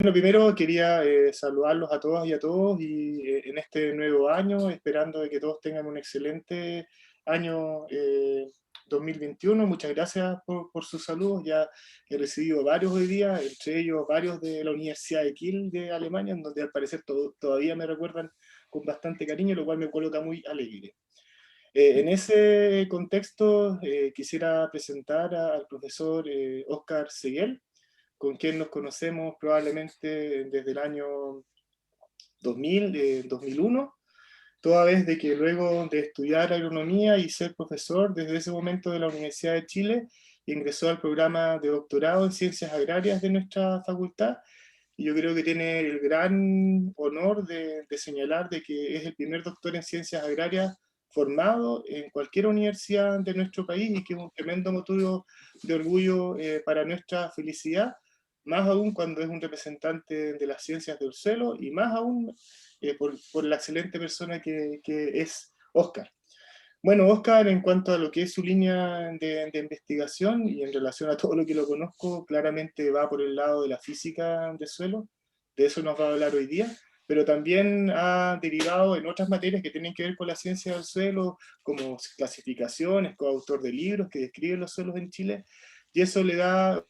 Bueno, primero quería saludarlos a todas y a todos y en este nuevo año, esperando de que todos tengan un excelente año 2021. Muchas gracias por sus saludos. Ya he recibido varios hoy día, entre ellos varios de la Universidad de Kiel de Alemania, en donde al parecer todavía me recuerdan con bastante cariño, lo cual me coloca muy alegre. En ese contexto, quisiera presentar al profesor Oscar Seguel, con quien nos conocemos probablemente desde el año 2000, 2001, toda vez de que luego de estudiar agronomía y ser profesor desde ese momento de la Universidad de Chile, ingresó al programa de doctorado en ciencias agrarias de nuestra facultad, y yo creo que tiene el gran honor de señalar de que es el primer doctor en ciencias agrarias formado en cualquier universidad de nuestro país, y que es un tremendo motivo de orgullo para nuestra felicidad, más aún cuando es un representante de las ciencias del suelo, y más aún por la excelente persona que es Oscar. Bueno, Oscar, en cuanto a lo que es su línea de investigación y en relación a todo lo que lo conozco, claramente va por el lado de la física del suelo, de eso nos va a hablar hoy día, pero también ha derivado en otras materias que tienen que ver con la ciencia del suelo, como clasificaciones, coautor de libros que describen los suelos en Chile, y eso le da.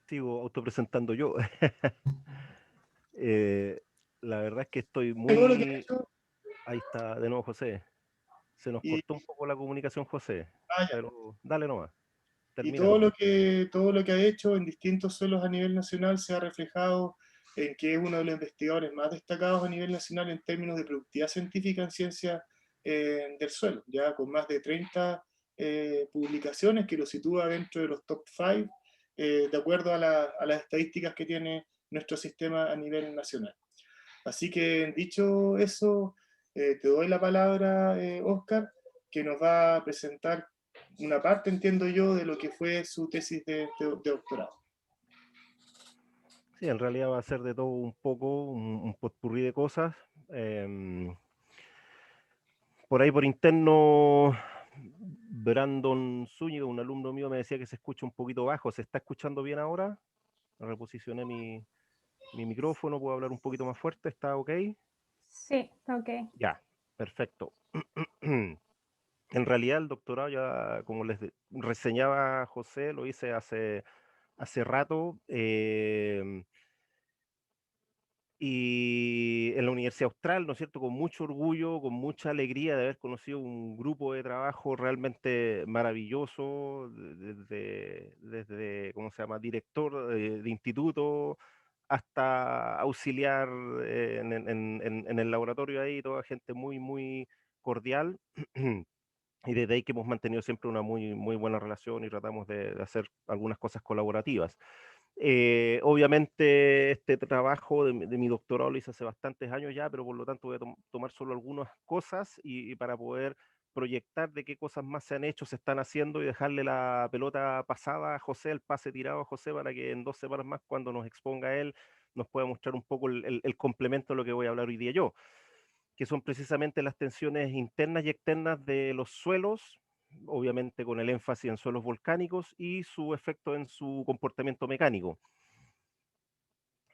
Sigo autopresentando yo. Eh, la verdad es que estoy Todo lo que ha muy... hecho, Ahí está de nuevo José. Se nos y, cortó un poco la comunicación, José, ah, pero dale nomás, y termina nomás. todo lo que ha hecho en distintos suelos a nivel nacional se ha reflejado en que es uno de los investigadores más destacados a nivel nacional en términos de productividad científica en ciencia del suelo, ya con más de 30 publicaciones que lo sitúa dentro de los top 5, de acuerdo a las estadísticas que tiene nuestro sistema a nivel nacional. Así que dicho eso, te doy la palabra, Oscar, que nos va a presentar una parte, entiendo yo, de lo que fue su tesis de doctorado. Sí, en realidad va a ser de todo un poco, un potpurrí de cosas. Em, por ahí por interno, Brandon Zúñiga, un alumno mío, me decía que se escucha un poquito bajo. ¿Se está escuchando bien ahora? Reposicioné mi micrófono, puedo hablar un poquito más fuerte, ¿está ok? Sí, ok. Ya, perfecto. En realidad el doctorado ya, como reseñaba José, lo hice hace rato, y en la Universidad Austral, ¿no es cierto? Con mucho orgullo, con mucha alegría de haber conocido un grupo de trabajo realmente maravilloso, desde ¿cómo se llama? Director de instituto hasta auxiliar en el laboratorio ahí, toda gente muy, muy cordial. Y desde ahí que hemos mantenido siempre una muy, muy buena relación y tratamos de hacer algunas cosas colaborativas. Obviamente este trabajo de mi doctorado lo hice hace bastantes años ya, pero por lo tanto voy a tomar solo algunas cosas y para poder proyectar de qué cosas más se han hecho, se están haciendo y dejarle la pelota pasada a José, el pase tirado a José para que en 2 semanas más, cuando nos exponga él, nos pueda mostrar un poco el complemento de lo que voy a hablar hoy día yo, que son precisamente las tensiones internas y externas de los suelos, obviamente con el énfasis en suelos volcánicos y su efecto en su comportamiento mecánico.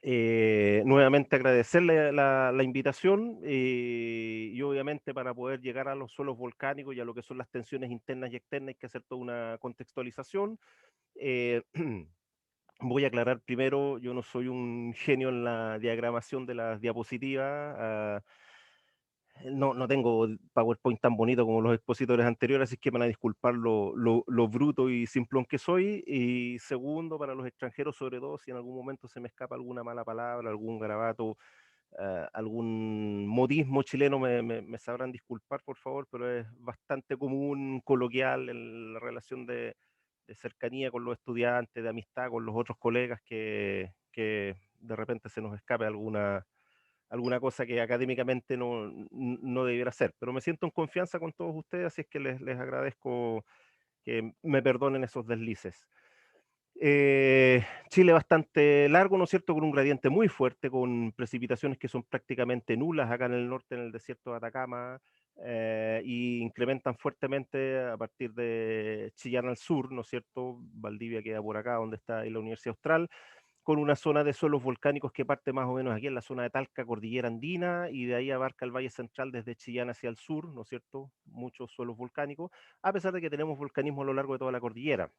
Nuevamente agradecerle la invitación, y obviamente para poder llegar a los suelos volcánicos y a lo que son las tensiones internas y externas hay que hacer toda una contextualización. Eh, Voy a aclarar primero, yo no soy un genio en la diagramación de las diapositivas. No tengo PowerPoint tan bonito como los expositores anteriores, así que me van a disculpar lo bruto y simplón que soy. Y segundo, para los extranjeros, sobre todo, si en algún momento se me escapa alguna mala palabra, algún garabato, algún modismo chileno, me sabrán disculpar, por favor, pero es bastante común, coloquial, en la relación de cercanía con los estudiantes, de amistad con los otros colegas, que de repente se nos escape alguna cosa que académicamente no debiera ser. Pero me siento en confianza con todos ustedes, así es que les agradezco que me perdonen esos deslices. Chile bastante largo, ¿no es cierto?, con un gradiente muy fuerte, con precipitaciones que son prácticamente nulas acá en el norte, en el desierto de Atacama, y incrementan fuertemente a partir de Chillán al sur, ¿no es cierto? Valdivia queda por acá, donde está ahí la Universidad Austral, con una zona de suelos volcánicos que parte más o menos aquí en la zona de Talca, Cordillera Andina, y de ahí abarca el Valle Central desde Chillán hacia el sur, ¿no es cierto? Muchos suelos volcánicos, a pesar de que tenemos volcanismo a lo largo de toda la cordillera.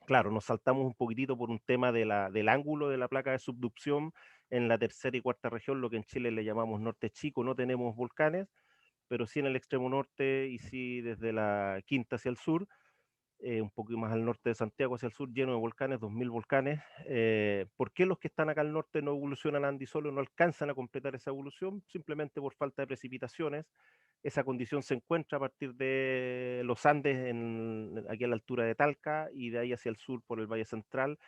Claro, nos saltamos un poquitito por un tema del ángulo de la placa de subducción en la tercera y cuarta región, lo que en Chile le llamamos norte chico, no tenemos volcanes, pero sí en el extremo norte y sí desde la quinta hacia el sur, un poco más al norte de Santiago hacia el sur, lleno de volcanes, 2000 volcanes. ¿Por qué los que están acá al norte no evolucionan a Andisolo, no alcanzan a completar esa evolución? Simplemente por falta de precipitaciones. Esa condición se encuentra a partir de los Andes, aquí a la altura de Talca, y de ahí hacia el sur por el Valle Central,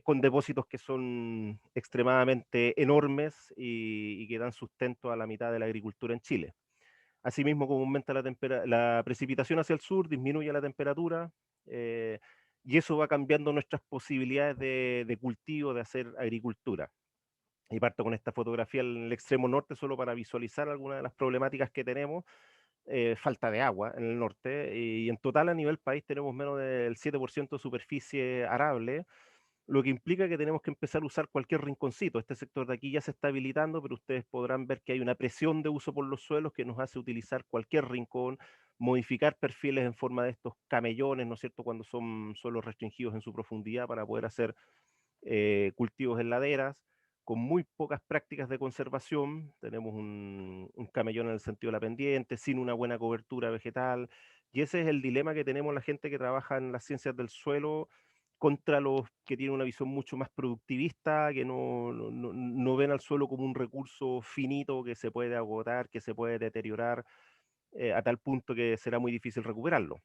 con depósitos que son extremadamente enormes y que dan sustento a la mitad de la agricultura en Chile. Asimismo, como aumenta la precipitación hacia el sur, disminuye la temperatura, y eso va cambiando nuestras posibilidades de cultivo, de hacer agricultura. Y parto con esta fotografía en el extremo norte solo para visualizar algunas de las problemáticas que tenemos. Falta de agua en el norte, y en total a nivel país tenemos menos del 7% de superficie arable, lo que implica que tenemos que empezar a usar cualquier rinconcito. Este sector de aquí ya se está habilitando, pero ustedes podrán ver que hay una presión de uso por los suelos que nos hace utilizar cualquier rincón, modificar perfiles en forma de estos camellones, ¿no es cierto?, cuando son suelos restringidos en su profundidad para poder hacer cultivos en laderas, con muy pocas prácticas de conservación. Tenemos un camellón en el sentido de la pendiente, sin una buena cobertura vegetal, y ese es el dilema que tenemos la gente que trabaja en las ciencias del suelo contra los que tienen una visión mucho más productivista, que no ven al suelo como un recurso finito que se puede agotar, que se puede deteriorar, a tal punto que será muy difícil recuperarlo.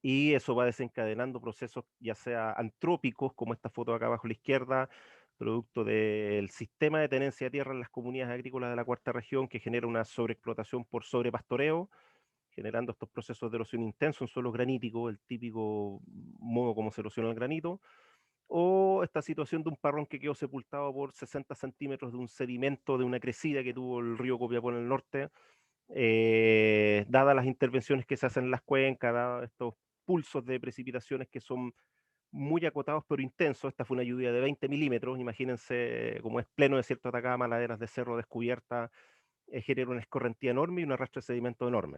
Y eso va desencadenando procesos ya sea antrópicos, como esta foto acá abajo a la izquierda, producto del sistema de tenencia de tierra en las comunidades agrícolas de la cuarta región, que genera una sobreexplotación por sobrepastoreo, generando estos procesos de erosión intenso en suelos graníticos, el típico modo como se erosiona el granito, o esta situación de un parrón que quedó sepultado por 60 centímetros de un sedimento de una crecida que tuvo el río Copiapó en el norte, dadas las intervenciones que se hacen en las cuencas, dados estos pulsos de precipitaciones que son muy acotados pero intensos. Esta fue una lluvia de 20 milímetros, imagínense como es pleno desierto de Atacama, laderas de cerro descubiertas, genera una escorrentía enorme y una arrastre de sedimento enorme.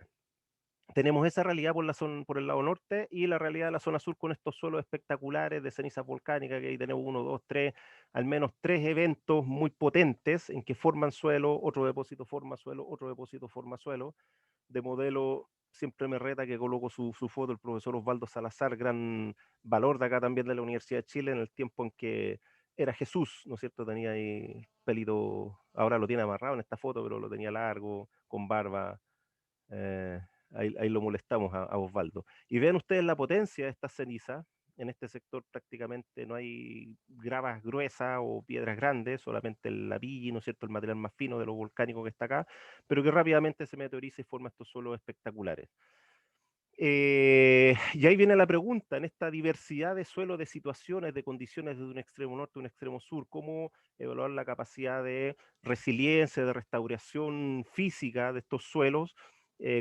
Tenemos esa realidad por el lado norte, y la realidad de la zona sur con estos suelos espectaculares de cenizas volcánicas, que ahí tenemos uno, dos, tres, al menos tres eventos muy potentes en que forman suelo, otro depósito forma suelo, otro depósito forma suelo. De modelo siempre me reta que coloco su foto el profesor Osvaldo Salazar, gran valor de acá también de la Universidad de Chile, en el tiempo en que era Jesús, ¿no es cierto? Tenía ahí pelito, ahora lo tiene amarrado en esta foto, pero lo tenía largo, con barba. eh, ahí lo molestamos a Osvaldo. Y vean ustedes la potencia de esta ceniza. En este sector prácticamente no hay gravas gruesas o piedras grandes, solamente la pilla, ¿no es cierto?, el material más fino de lo volcánico que está acá, pero que rápidamente se meteoriza y forma estos suelos espectaculares. Y ahí viene la pregunta, en esta diversidad de suelos, de situaciones, de condiciones desde un extremo norte a un extremo sur, ¿cómo evaluar la capacidad de resiliencia, de restauración física de estos suelos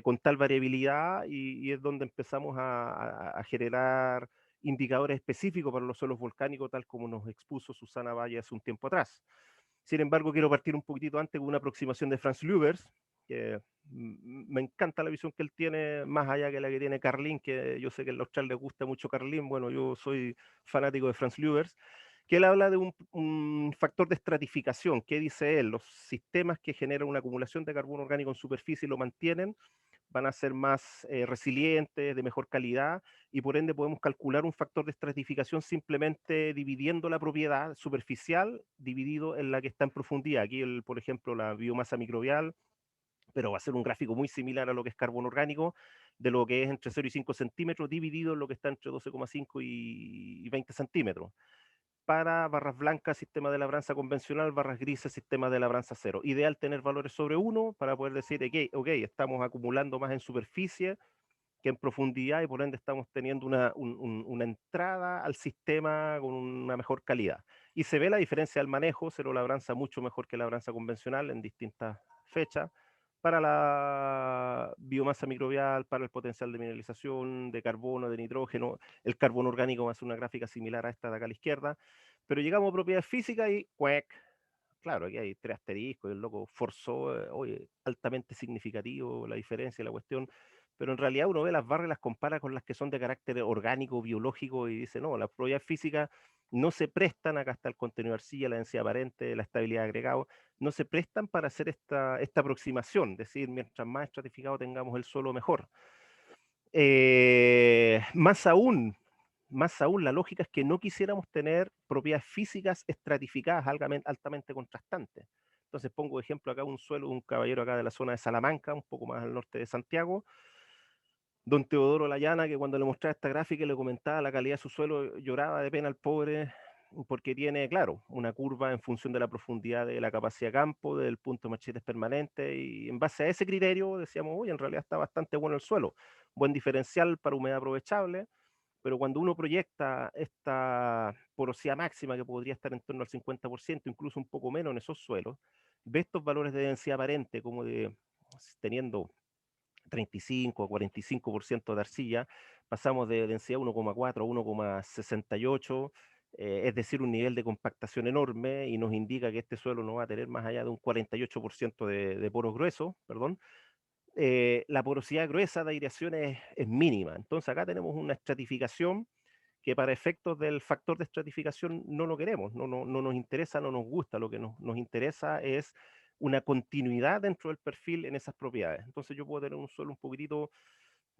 con tal variabilidad? Y es donde empezamos a generar indicadores específicos para los suelos volcánicos, tal como nos expuso Susana Valle hace un tiempo atrás. Sin embargo, quiero partir un poquitito antes con una aproximación de Franz Lübers, que me encanta la visión que él tiene, más allá que la que tiene Carlin, que yo sé que a los australes les gusta mucho Carlin. Bueno, yo soy fanático de Franz Lübers, que él habla de un factor de estratificación. ¿Qué dice él? Los sistemas que generan una acumulación de carbono orgánico en superficie y lo mantienen, van a ser más resilientes, de mejor calidad, y por ende podemos calcular un factor de estratificación simplemente dividiendo la propiedad superficial dividido en la que está en profundidad. Aquí, por ejemplo, la biomasa microbial, pero va a ser un gráfico muy similar a lo que es carbono orgánico, de lo que es entre 0 y 5 centímetros, dividido en lo que está entre 12,5 y 20 centímetros. Para barras blancas, sistema de labranza convencional; barras grises, sistema de labranza cero. Ideal tener valores sobre 1 para poder decir, ok, estamos acumulando más en superficie que en profundidad, y por ende estamos teniendo una entrada al sistema con una mejor calidad. Y se ve la diferencia del manejo, cero labranza mucho mejor que la labranza convencional en distintas fechas, para la biomasa microbial, para el potencial de mineralización, de carbono, de nitrógeno. El carbono orgánico va a ser una gráfica similar a esta de acá a la izquierda, pero llegamos a propiedades físicas y ¡cuec! Claro, aquí hay 3 asteriscos, y el loco forzó, oye, altamente significativo la diferencia, la cuestión, pero en realidad uno ve las barras y las compara con las que son de carácter orgánico, biológico, y dice, no, las propiedades físicas no se prestan, acá está el contenido de arcilla, la densidad aparente, la estabilidad de agregado, no se prestan para hacer esta aproximación, es decir, mientras más estratificado tengamos el suelo, mejor. Más aún, la lógica es que no quisiéramos tener propiedades físicas estratificadas altamente contrastantes. Entonces pongo de ejemplo acá un suelo de un caballero acá de la zona de Salamanca, un poco más al norte de Santiago, don Teodoro Layana, que cuando le mostraba esta gráfica y le comentaba la calidad de su suelo, lloraba de pena al pobre, porque tiene, claro, una curva en función de la profundidad de la capacidad de campo, del punto de machetes permanente, y en base a ese criterio decíamos, oye, en realidad está bastante bueno el suelo, buen diferencial para humedad aprovechable, pero cuando uno proyecta esta porosidad máxima que podría estar en torno al 50%, incluso un poco menos en esos suelos, ve estos valores de densidad aparente como de teniendo 35 a 45% de arcilla, pasamos de densidad 1,4 a 1,68, es decir, un nivel de compactación enorme, y nos indica que este suelo no va a tener más allá de un 48% de poros gruesos, perdón. La porosidad gruesa de aireación es mínima. Entonces acá tenemos una estratificación que para efectos del factor de estratificación no lo queremos, no nos interesa, no nos gusta, lo que nos interesa es una continuidad dentro del perfil en esas propiedades. Entonces yo puedo tener un suelo un poquitito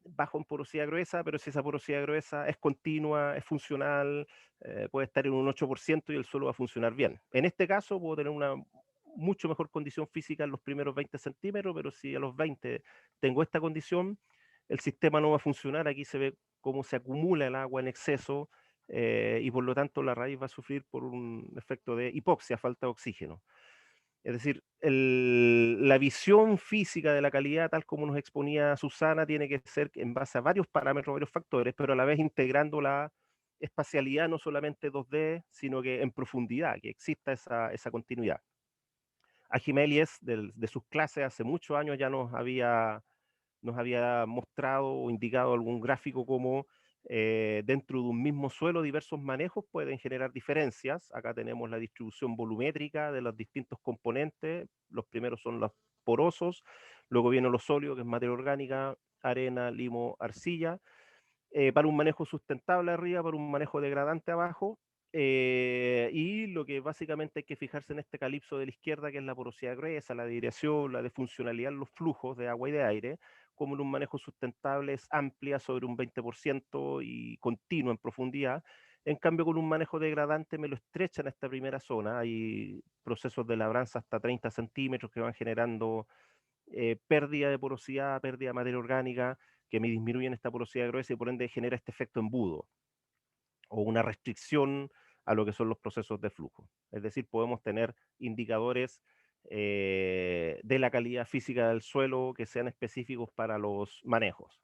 bajo en porosidad gruesa, pero si esa porosidad gruesa es continua, es funcional, puede estar en un 8% y el suelo va a funcionar bien. En este caso puedo tener una mucho mejor condición física en los primeros 20 centímetros, pero si a los 20 tengo esta condición, el sistema no va a funcionar. Aquí se ve cómo se acumula el agua en exceso, y por lo tanto la raíz va a sufrir por un efecto de hipoxia, falta de oxígeno. Es decir, la visión física de la calidad, tal como nos exponía Susana, tiene que ser en base a varios parámetros, varios factores, pero a la vez integrando la espacialidad, no solamente 2D, sino que en profundidad, que exista esa continuidad. Archimedes, de sus clases hace muchos años, ya nos había mostrado o indicado algún gráfico como dentro de un mismo suelo diversos manejos pueden generar diferencias. Acá tenemos la distribución volumétrica de los distintos componentes. Los primeros son los porosos, luego vienen los sólidos, que es materia orgánica, arena, limo, arcilla, para un manejo sustentable arriba, para un manejo degradante abajo. Y lo que básicamente hay que fijarse en este calipso de la izquierda, que es la porosidad gruesa, la dirección, la de funcionalidad en los flujos de agua y de aire, como en un manejo sustentable es amplia sobre un 20% y continua en profundidad. En cambio, con un manejo degradante me lo estrechan a esta primera zona. Hay procesos de labranza hasta 30 centímetros que van generando pérdida de porosidad, pérdida de materia orgánica, que me disminuyen esta porosidad gruesa y por ende genera este efecto embudo o una restricción a lo que son los procesos de flujo. Es decir, podemos tener indicadores de la calidad física del suelo que sean específicos para los manejos.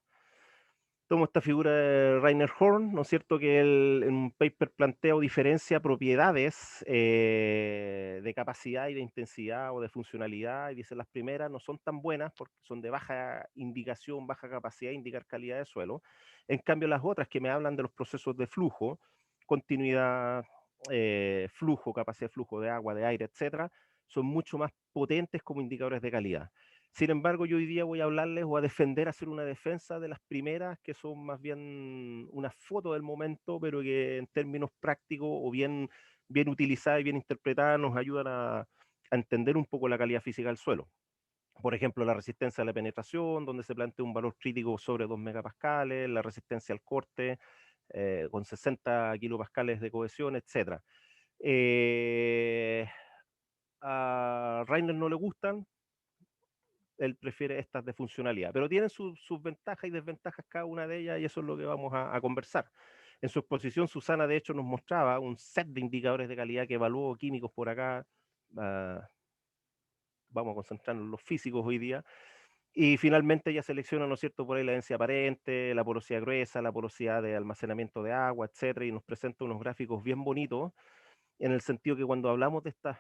Tomo esta figura de Rainer Horn, ¿no es cierto?, que él en un paper plantea o diferencia propiedades de capacidad y de intensidad o de funcionalidad, y dice las primeras no son tan buenas porque son de baja indicación, baja capacidad de indicar calidad de suelo. En cambio, las otras que me hablan de los procesos de flujo, continuidad, flujo, capacidad de flujo de agua, de aire, etcétera, son mucho más potentes como indicadores de calidad. Sin embargo, yo hoy día voy a hablarles o a defender, hacer una defensa de las primeras, que son más bien una foto del momento, pero que en términos prácticos o bien utilizadas y bien interpretadas nos ayudan a entender un poco la calidad física del suelo. Por ejemplo, la resistencia a la penetración, donde se plantea un valor crítico sobre 2 megapascales, la resistencia al corte con 60 kilopascales de cohesión, etc. A Rainer no le gustan, él prefiere estas de funcionalidad, pero tienen sus ventajas y desventajas cada una de ellas, y eso es lo que vamos a conversar. En su exposición, Susana de hecho nos mostraba un set de indicadores de calidad que evaluó químicos por acá. Vamos a concentrarnos en los físicos hoy día, Y finalmente ya selecciona, ¿no es cierto?, por ahí la densidad aparente, la porosidad gruesa, la porosidad de almacenamiento de agua, etcétera, y nos presenta unos gráficos bien bonitos, en el sentido que cuando hablamos de estas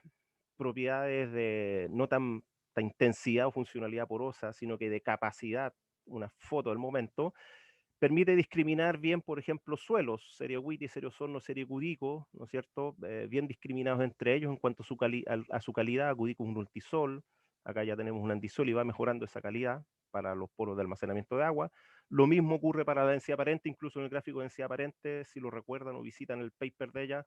propiedades de no tanta intensidad o funcionalidad porosa, sino que de capacidad, una foto del momento, permite discriminar bien, por ejemplo, suelos, Seriowiti, Seriosorno, Sericúdico, ¿no es cierto? Bien discriminados entre ellos en cuanto a su calidad. Cúdico es un multisol, acá ya tenemos un andisol y va mejorando esa calidad para los poros de almacenamiento de agua. Lo mismo ocurre para la densidad aparente, incluso en el gráfico de densidad aparente, si lo recuerdan o visitan el paper de ella,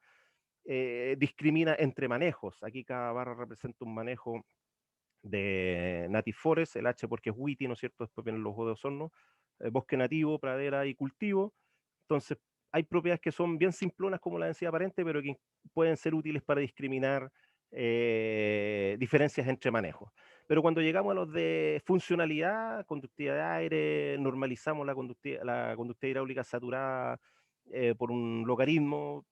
discrimina entre manejos. Aquí cada barra representa un manejo de Native Forest, el H porque es Witi, ¿no es cierto? Después vienen los O de Osorno, bosque nativo, pradera y cultivo. Entonces, hay propiedades que son bien simplonas como la densidad aparente, pero que pueden ser útiles para discriminar diferencias entre manejos. Pero cuando llegamos a los de funcionalidad, conductividad de aire, normalizamos la conductividad hidráulica saturada por un logaritmo,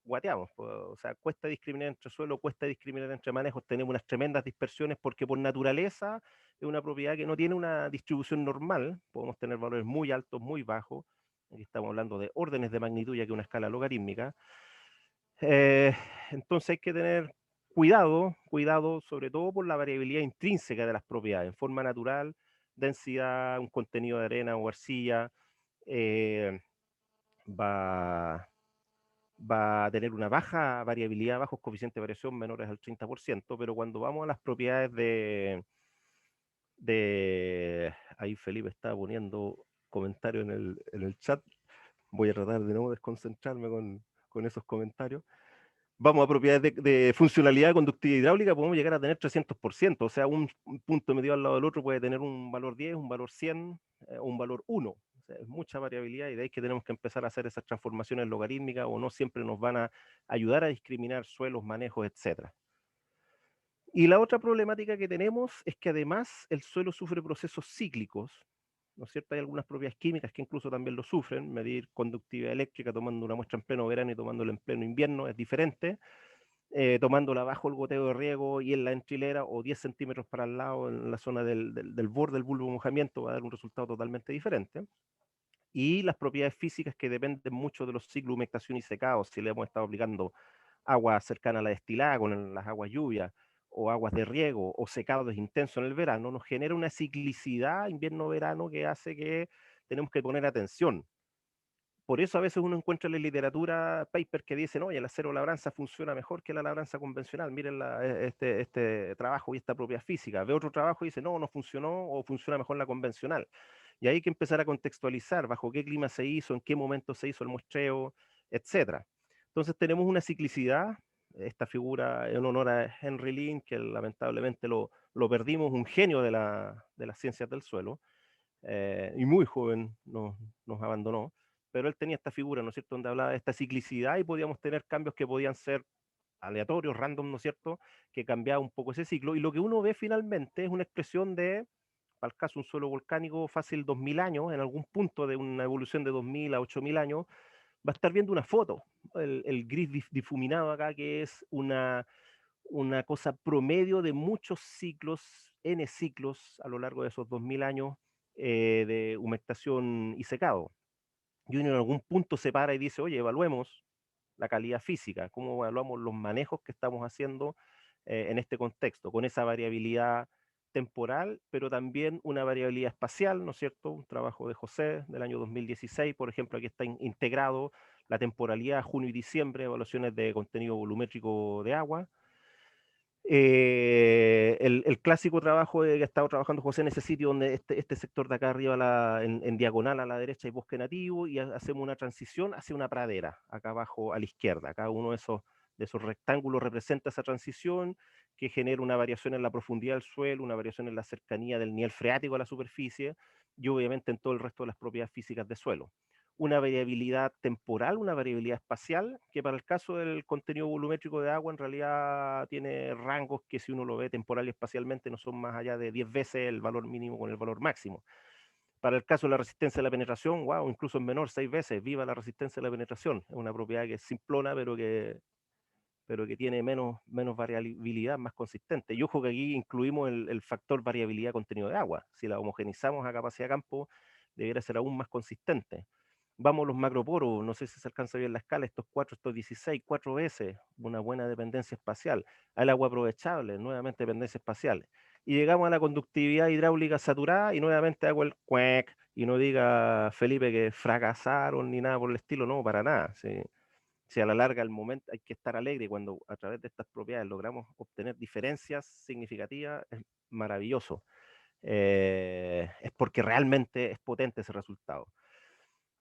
guateamos, o sea, cuesta discriminar entre suelo, cuesta discriminar entre manejos, tenemos unas tremendas dispersiones porque por naturaleza es una propiedad que no tiene una distribución normal, podemos tener valores muy altos, muy bajos, aquí estamos hablando de órdenes de magnitud ya que una escala logarítmica, eh, entonces hay que tener cuidado sobre todo por la variabilidad intrínseca de las propiedades, en forma natural, densidad, un contenido de arena o arcilla, eh, va va a tener una baja variabilidad, bajos coeficientes de variación menores al 30%, pero cuando vamos a las propiedades ahí Felipe está poniendo comentarios en el chat, voy a tratar de no desconcentrarme con esos comentarios. Vamos a propiedades de funcionalidad conductiva hidráulica, podemos llegar a tener 300%, o sea, un punto medio al lado del otro puede tener un valor 10, un valor 100, o un valor 1. O sea, es mucha variabilidad y de ahí que tenemos que empezar a hacer esas transformaciones logarítmicas o no siempre nos van a ayudar a discriminar suelos, manejos, etcétera. Y la otra problemática que tenemos es que además el suelo sufre procesos cíclicos, ¿no es cierto? Hay algunas propiedades químicas que incluso también lo sufren. Medir conductividad eléctrica tomando una muestra en pleno verano y tomándola en pleno invierno es diferente. Tomándola bajo el goteo de riego y en la entrilera o 10 centímetros para el lado en la zona del borde del bulbo de mojamiento va a dar un resultado totalmente diferente. Y las propiedades físicas que dependen mucho de los ciclos de humectación y secado, si le hemos estado aplicando agua cercana a la destilada con las aguas lluvias, o aguas de riego, o secados intensos en el verano, nos genera una ciclicidad invierno-verano que hace que tenemos que poner atención. Por eso a veces uno encuentra en la literatura papers que dicen, oye, el acero labranza funciona mejor que la labranza convencional, miren este trabajo y esta propiedad física. Ve otro trabajo y dice, no funcionó o funciona mejor la convencional. Y hay que empezar a contextualizar bajo qué clima se hizo, en qué momento se hizo el muestreo, etcétera. Entonces tenemos una ciclicidad, esta figura en honor a Henry Lynn, que lamentablemente lo perdimos, un genio de las ciencias del suelo, y muy joven nos abandonó, pero él tenía esta figura, ¿no es cierto?, donde hablaba de esta ciclicidad y podíamos tener cambios que podían ser aleatorios, random, ¿no es cierto?, que cambiaba un poco ese ciclo, y lo que uno ve finalmente es una expresión de, para el caso un suelo volcánico fácil 2000 años, en algún punto de una evolución de 2000 a 8000 años, va a estar viendo una foto, el gris difuminado acá, que es una cosa promedio de muchos ciclos, n ciclos a lo largo de esos 2000 años de humectación y secado. Y uno en algún punto se para y dice, oye, evaluemos la calidad física, cómo evaluamos los manejos que estamos haciendo en este contexto, con esa variabilidad temporal, pero también una variabilidad espacial, ¿no es cierto? Un trabajo de José del año 2016, por ejemplo, aquí está integrado la temporalidad junio y diciembre, evaluaciones de contenido volumétrico de agua, el clásico trabajo que ha estado trabajando José en ese sitio donde este sector de acá arriba en diagonal a la derecha hay bosque nativo y hacemos una transición hacia una pradera, acá abajo a la izquierda. Cada uno de esos rectángulos representa esa transición que genera una variación en la profundidad del suelo, una variación en la cercanía del nivel freático a la superficie y obviamente en todo el resto de las propiedades físicas del suelo. Una variabilidad temporal, una variabilidad espacial, que para el caso del contenido volumétrico de agua en realidad tiene rangos que si uno lo ve temporal y espacialmente no son más allá de 10 veces el valor mínimo con el valor máximo. Para el caso de la resistencia a la penetración, wow, incluso es menor, 6 veces, viva la resistencia a la penetración. Es una propiedad que es simplona, pero pero que tiene menos variabilidad, más consistente. Y ojo que aquí incluimos el factor variabilidad contenido de agua. Si la homogenizamos a capacidad de campo, debería ser aún más consistente. Vamos a los macroporos, no sé si se alcanza bien la escala, estos 4, estos 16, 4S, una buena dependencia espacial. Al agua aprovechable, nuevamente dependencia espacial. Y llegamos a la conductividad hidráulica saturada y nuevamente hago el cuec, y no diga Felipe que fracasaron ni nada por el estilo, no, para nada. ¿Sí? Si a la larga el momento hay que estar alegre cuando a través de estas propiedades logramos obtener diferencias significativas, es maravilloso. Es porque realmente es potente ese resultado.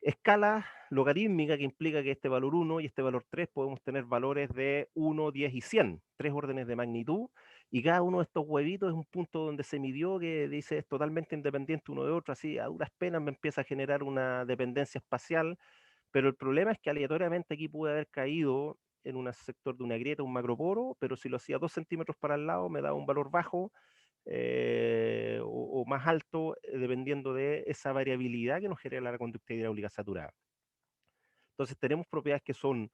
Escala logarítmica que implica que este valor 1 y este valor 3 podemos tener valores de 1, 10 y 100, 3 órdenes de magnitud, y cada uno de estos huevitos es un punto donde se midió que dice es totalmente independiente uno de otro, así a duras penas me empieza a generar una dependencia espacial, pero el problema es que aleatoriamente aquí pude haber caído en un sector de una grieta, un macroporo, pero si lo hacía 2 centímetros para el lado me daba un valor bajo, o más alto, dependiendo de esa variabilidad que nos genera la conducta hidráulica saturada. Entonces tenemos propiedades que son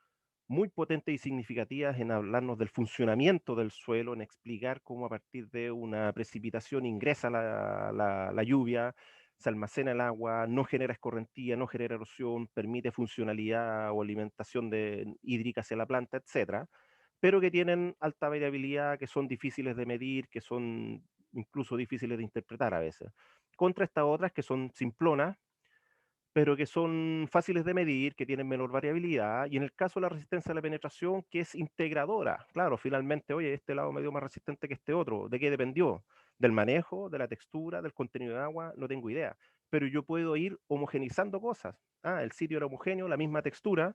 muy potentes y significativas en hablarnos del funcionamiento del suelo, en explicar cómo a partir de una precipitación ingresa la lluvia, se almacena el agua, no genera escorrentía, no genera erosión, permite funcionalidad o alimentación hídrica hacia la planta, etcétera, pero que tienen alta variabilidad, que son difíciles de medir, que son incluso difíciles de interpretar a veces. Contra estas otras que son simplonas, pero que son fáciles de medir, que tienen menor variabilidad, y en el caso de la resistencia a la penetración, que es integradora. Claro, finalmente, oye, este lado me dio más resistente que este otro. ¿De qué dependió? Del manejo, de la textura, del contenido de agua, no tengo idea. Pero yo puedo ir homogenizando cosas. Ah, el sitio era homogéneo, la misma textura,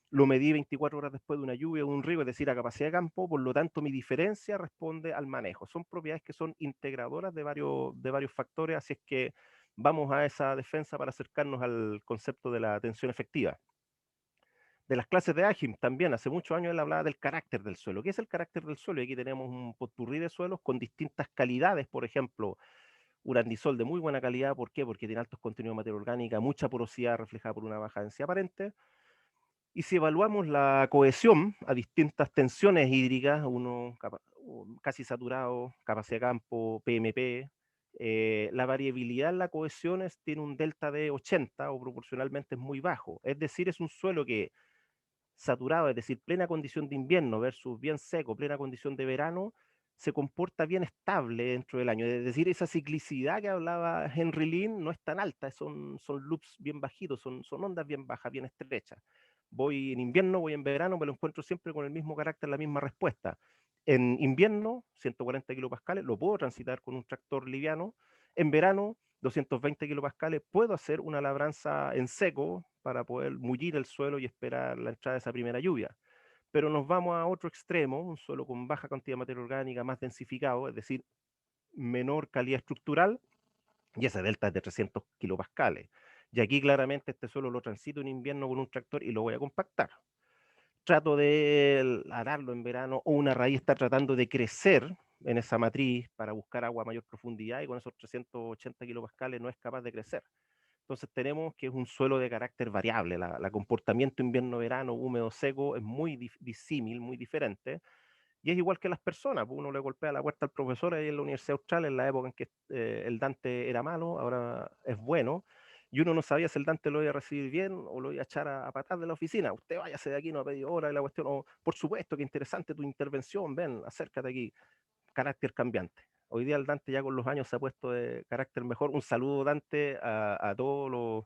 lo medí 24 horas después de una lluvia o de un río, es decir, a capacidad de campo, por lo tanto mi diferencia responde al manejo. Son propiedades que son integradoras de varios factores, así es que vamos a esa defensa para acercarnos al concepto de la tensión efectiva. De las clases de Agim también, hace muchos años él hablaba del carácter del suelo. ¿Qué es el carácter del suelo? Y aquí tenemos un potpurrí de suelos con distintas calidades, por ejemplo, un andisol de muy buena calidad, ¿por qué? Porque tiene altos contenidos de materia orgánica, mucha porosidad reflejada por una baja densidad aparente. Y si evaluamos la cohesión a distintas tensiones hídricas, casi saturado, capacidad de campo, PMP, la variabilidad en la cohesión tiene un delta de 80 o proporcionalmente es muy bajo. Es decir, es un suelo que saturado, es decir, plena condición de invierno versus bien seco, plena condición de verano, se comporta bien estable dentro del año. Es decir, esa ciclicidad que hablaba Henry Lin no es tan alta, son loops bien bajitos, son ondas bien bajas, bien estrechas. Voy en invierno, voy en verano, me lo encuentro siempre con el mismo carácter, la misma respuesta. En invierno, 140 kilopascales, lo puedo transitar con un tractor liviano. En verano, 220 kilopascales, puedo hacer una labranza en seco para poder mullir el suelo y esperar la entrada de esa primera lluvia. Pero nos vamos a otro extremo, un suelo con baja cantidad de materia orgánica, más densificado, es decir, menor calidad estructural, y ese delta es de 300 kilopascales. Y aquí claramente este suelo lo transito en invierno con un tractor y lo voy a compactar. Trato de ararlo en verano, o una raíz está tratando de crecer en esa matriz para buscar agua a mayor profundidad y con esos 380 kilopascales no es capaz de crecer. Entonces tenemos que es un suelo de carácter variable. La comportamiento invierno-verano, húmedo, seco, es muy disímil, muy diferente. Y es igual que las personas. Uno le golpea la puerta al profesor ahí en la Universidad Austral, en la época en que el Dante era malo, ahora es bueno. Y uno no sabía si el Dante lo iba a recibir bien o lo iba a echar a patar de la oficina. Usted váyase de aquí, no ha pedido hora de la cuestión. O, por supuesto, que interesante tu intervención, ven, acércate aquí. Carácter cambiante. Hoy día el Dante ya con los años se ha puesto de carácter mejor. Un saludo, Dante, a todos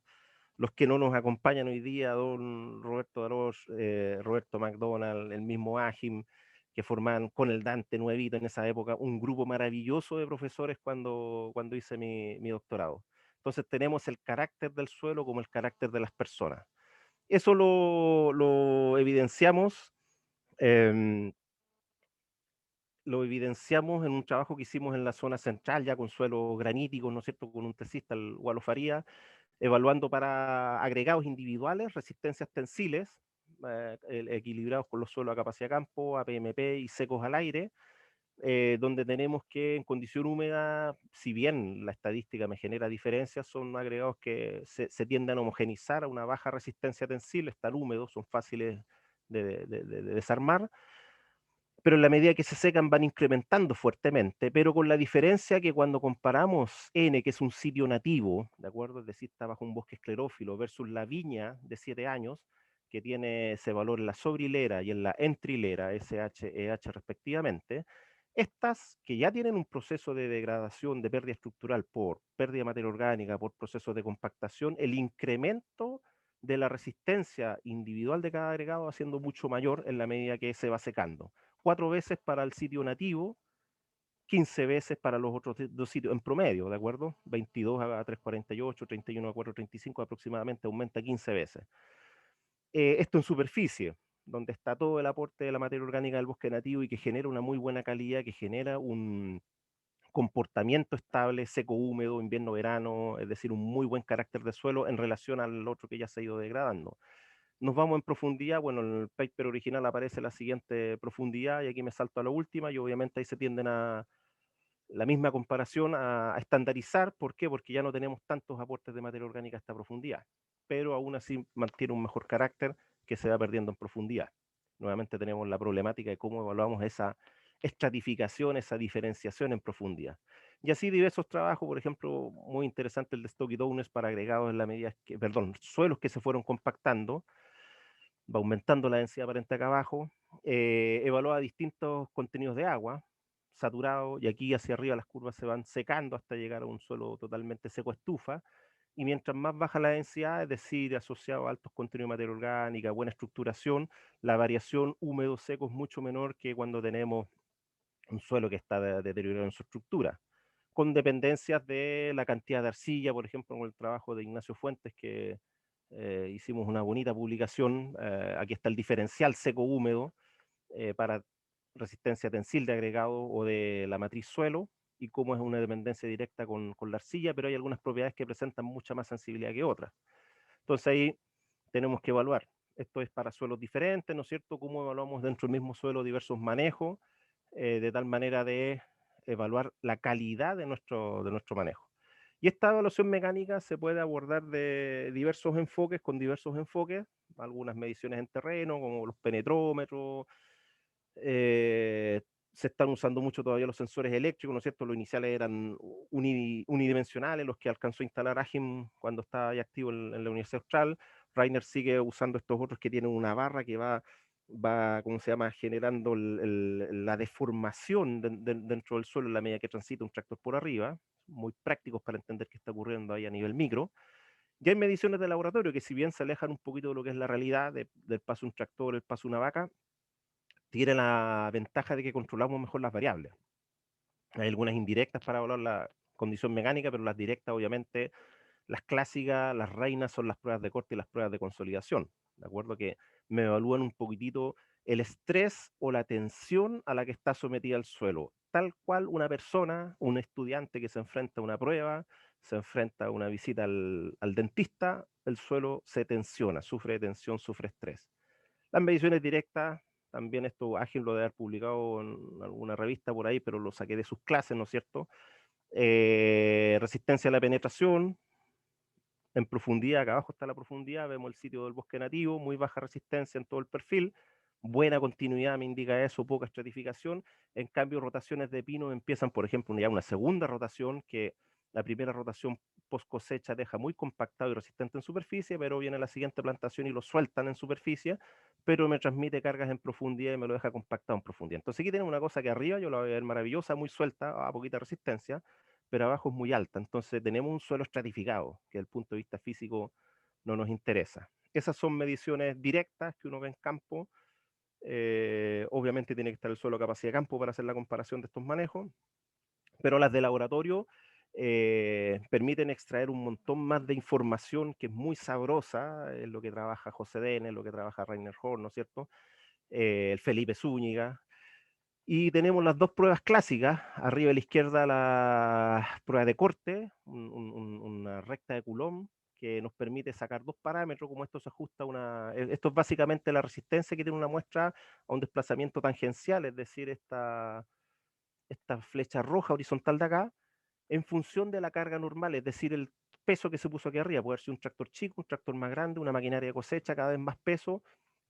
los que no nos acompañan hoy día, don Roberto Daros, Roberto McDonald, el mismo Agim, que forman con el Dante nuevito en esa época, un grupo maravilloso de profesores cuando hice mi doctorado. Entonces tenemos el carácter del suelo como el carácter de las personas. Eso lo evidenciamos em, lo evidenciamos en un trabajo que hicimos en la zona central, ya con suelos graníticos, ¿no es cierto?, con un tesista, el Gualo Faría, evaluando para agregados individuales resistencias tensiles, equilibrados con los suelos a capacidad de campo, APMP y secos al aire, donde tenemos que en condición húmeda, si bien la estadística me genera diferencias, son agregados que se tienden a homogenizar a una baja resistencia tensil, están húmedos, son fáciles de desarmar, pero en la medida que se secan van incrementando fuertemente, pero con la diferencia que cuando comparamos N, que es un sitio nativo, ¿de acuerdo? Es decir, está bajo un bosque esclerófilo, versus la viña de 7 años, que tiene ese valor en la sobrehilera y en la entrilera, SH, EH respectivamente, estas que ya tienen un proceso de degradación, de pérdida estructural por pérdida de materia orgánica, por procesos de compactación, el incremento de la resistencia individual de cada agregado va siendo mucho mayor en la medida que se va secando. 4 veces para el sitio nativo, 15 veces para los otros dos sitios en promedio, ¿de acuerdo? 22 a 3,48, 31 a 4,35 aproximadamente, aumenta 15 veces. Esto en superficie, donde está todo el aporte de la materia orgánica del bosque nativo y que genera una muy buena calidad, que genera un comportamiento estable, seco, húmedo, invierno, verano, es decir, un muy buen carácter de suelo en relación al otro que ya se ha ido degradando. Nos vamos en profundidad, bueno, en el paper original aparece la siguiente profundidad y aquí me salto a la última y obviamente ahí se tienden a la misma comparación a estandarizar. ¿Por qué? Porque ya no tenemos tantos aportes de materia orgánica a esta profundidad, pero aún así mantiene un mejor carácter que se va perdiendo en profundidad. Nuevamente tenemos la problemática de cómo evaluamos esa estratificación, esa diferenciación en profundidad. Y así diversos trabajos, por ejemplo, muy interesante el de Stocky Downes para agregados en la medida que, perdón, suelos que se fueron compactando, va aumentando la densidad aparente acá abajo, evalúa distintos contenidos de agua, saturado, y aquí hacia arriba las curvas se van secando hasta llegar a un suelo totalmente seco estufa, y mientras más baja la densidad, es decir, asociado a altos contenidos de materia orgánica, buena estructuración, la variación húmedo-seco es mucho menor que cuando tenemos un suelo que está deteriorado en su estructura, con dependencias de la cantidad de arcilla, por ejemplo, con el trabajo de Ignacio Fuentes, que hicimos una bonita publicación. Aquí está el diferencial seco-húmedo para resistencia tensil de agregado o de la matriz suelo, y cómo es una dependencia directa con la arcilla, pero hay algunas propiedades que presentan mucha más sensibilidad que otras. Entonces ahí tenemos que evaluar. Esto es para suelos diferentes, ¿no es cierto? Cómo evaluamos dentro del mismo suelo diversos manejos, de tal manera de evaluar la calidad de nuestro manejo. Y esta evaluación mecánica se puede abordar de diversos enfoques, con diversos enfoques, algunas mediciones en terreno, como los penetrómetros. eh, Se están usando mucho todavía los sensores eléctricos, ¿no es cierto? Los iniciales eran unidimensionales, los que alcanzó a instalar Agim cuando estaba ya activo en la Universidad Austral. Rainer sigue usando estos otros que tienen una barra que va, ¿cómo se llama?, generando la deformación dentro del suelo en la medida que transita un tractor por arriba, muy prácticos para entender qué está ocurriendo ahí a nivel micro. Ya hay mediciones de laboratorio que, si bien se alejan un poquito de lo que es la realidad del paso de un tractor, el paso de una vaca, tiene la ventaja de que controlamos mejor las variables. Hay algunas indirectas para evaluar la condición mecánica, pero las directas, obviamente, las clásicas, las reinas son las pruebas de corte y las pruebas de consolidación. ¿De acuerdo? Que me evalúan un poquitito el estrés o la tensión a la que está sometida el suelo. Tal cual una persona, un estudiante que se enfrenta a una prueba, se enfrenta a una visita al dentista, el suelo se tensiona, sufre tensión, sufre estrés. Las mediciones directas, también esto Ágil lo debe haber publicado en alguna revista por ahí, pero lo saqué de sus clases, ¿no es cierto? Resistencia a la penetración, en profundidad, acá abajo está la profundidad, vemos el sitio del bosque nativo, muy baja resistencia en todo el perfil, buena continuidad me indica eso, poca estratificación. En cambio, rotaciones de pino empiezan, por ejemplo, ya una segunda rotación, que la primera rotación post cosecha deja muy compactado y resistente en superficie, pero viene la siguiente plantación y lo sueltan en superficie, pero me transmite cargas en profundidad y me lo deja compactado en profundidad. Entonces aquí tenemos una cosa que arriba yo la voy a ver maravillosa, muy suelta, a poquita resistencia, pero abajo es muy alta. Entonces tenemos un suelo estratificado, que desde el punto de vista físico no nos interesa. Esas son mediciones directas que uno ve en campo. Obviamente tiene que estar el suelo a capacidad de campo para hacer la comparación de estos manejos, pero las de laboratorio permiten extraer un montón más de información que es muy sabrosa, es lo que trabaja José Dene, es lo que trabaja Rainer Horn, ¿no es cierto? El Felipe Zúñiga. Y tenemos las dos pruebas clásicas, arriba a la izquierda la prueba de corte, una recta de Coulomb, que nos permite sacar dos parámetros, como esto se ajusta a una... Esto es básicamente la resistencia que tiene una muestra a un desplazamiento tangencial, es decir, esta flecha roja horizontal de acá, en función de la carga normal, es decir, el peso que se puso aquí arriba, puede ser un tractor chico, un tractor más grande, una maquinaria de cosecha, cada vez más peso,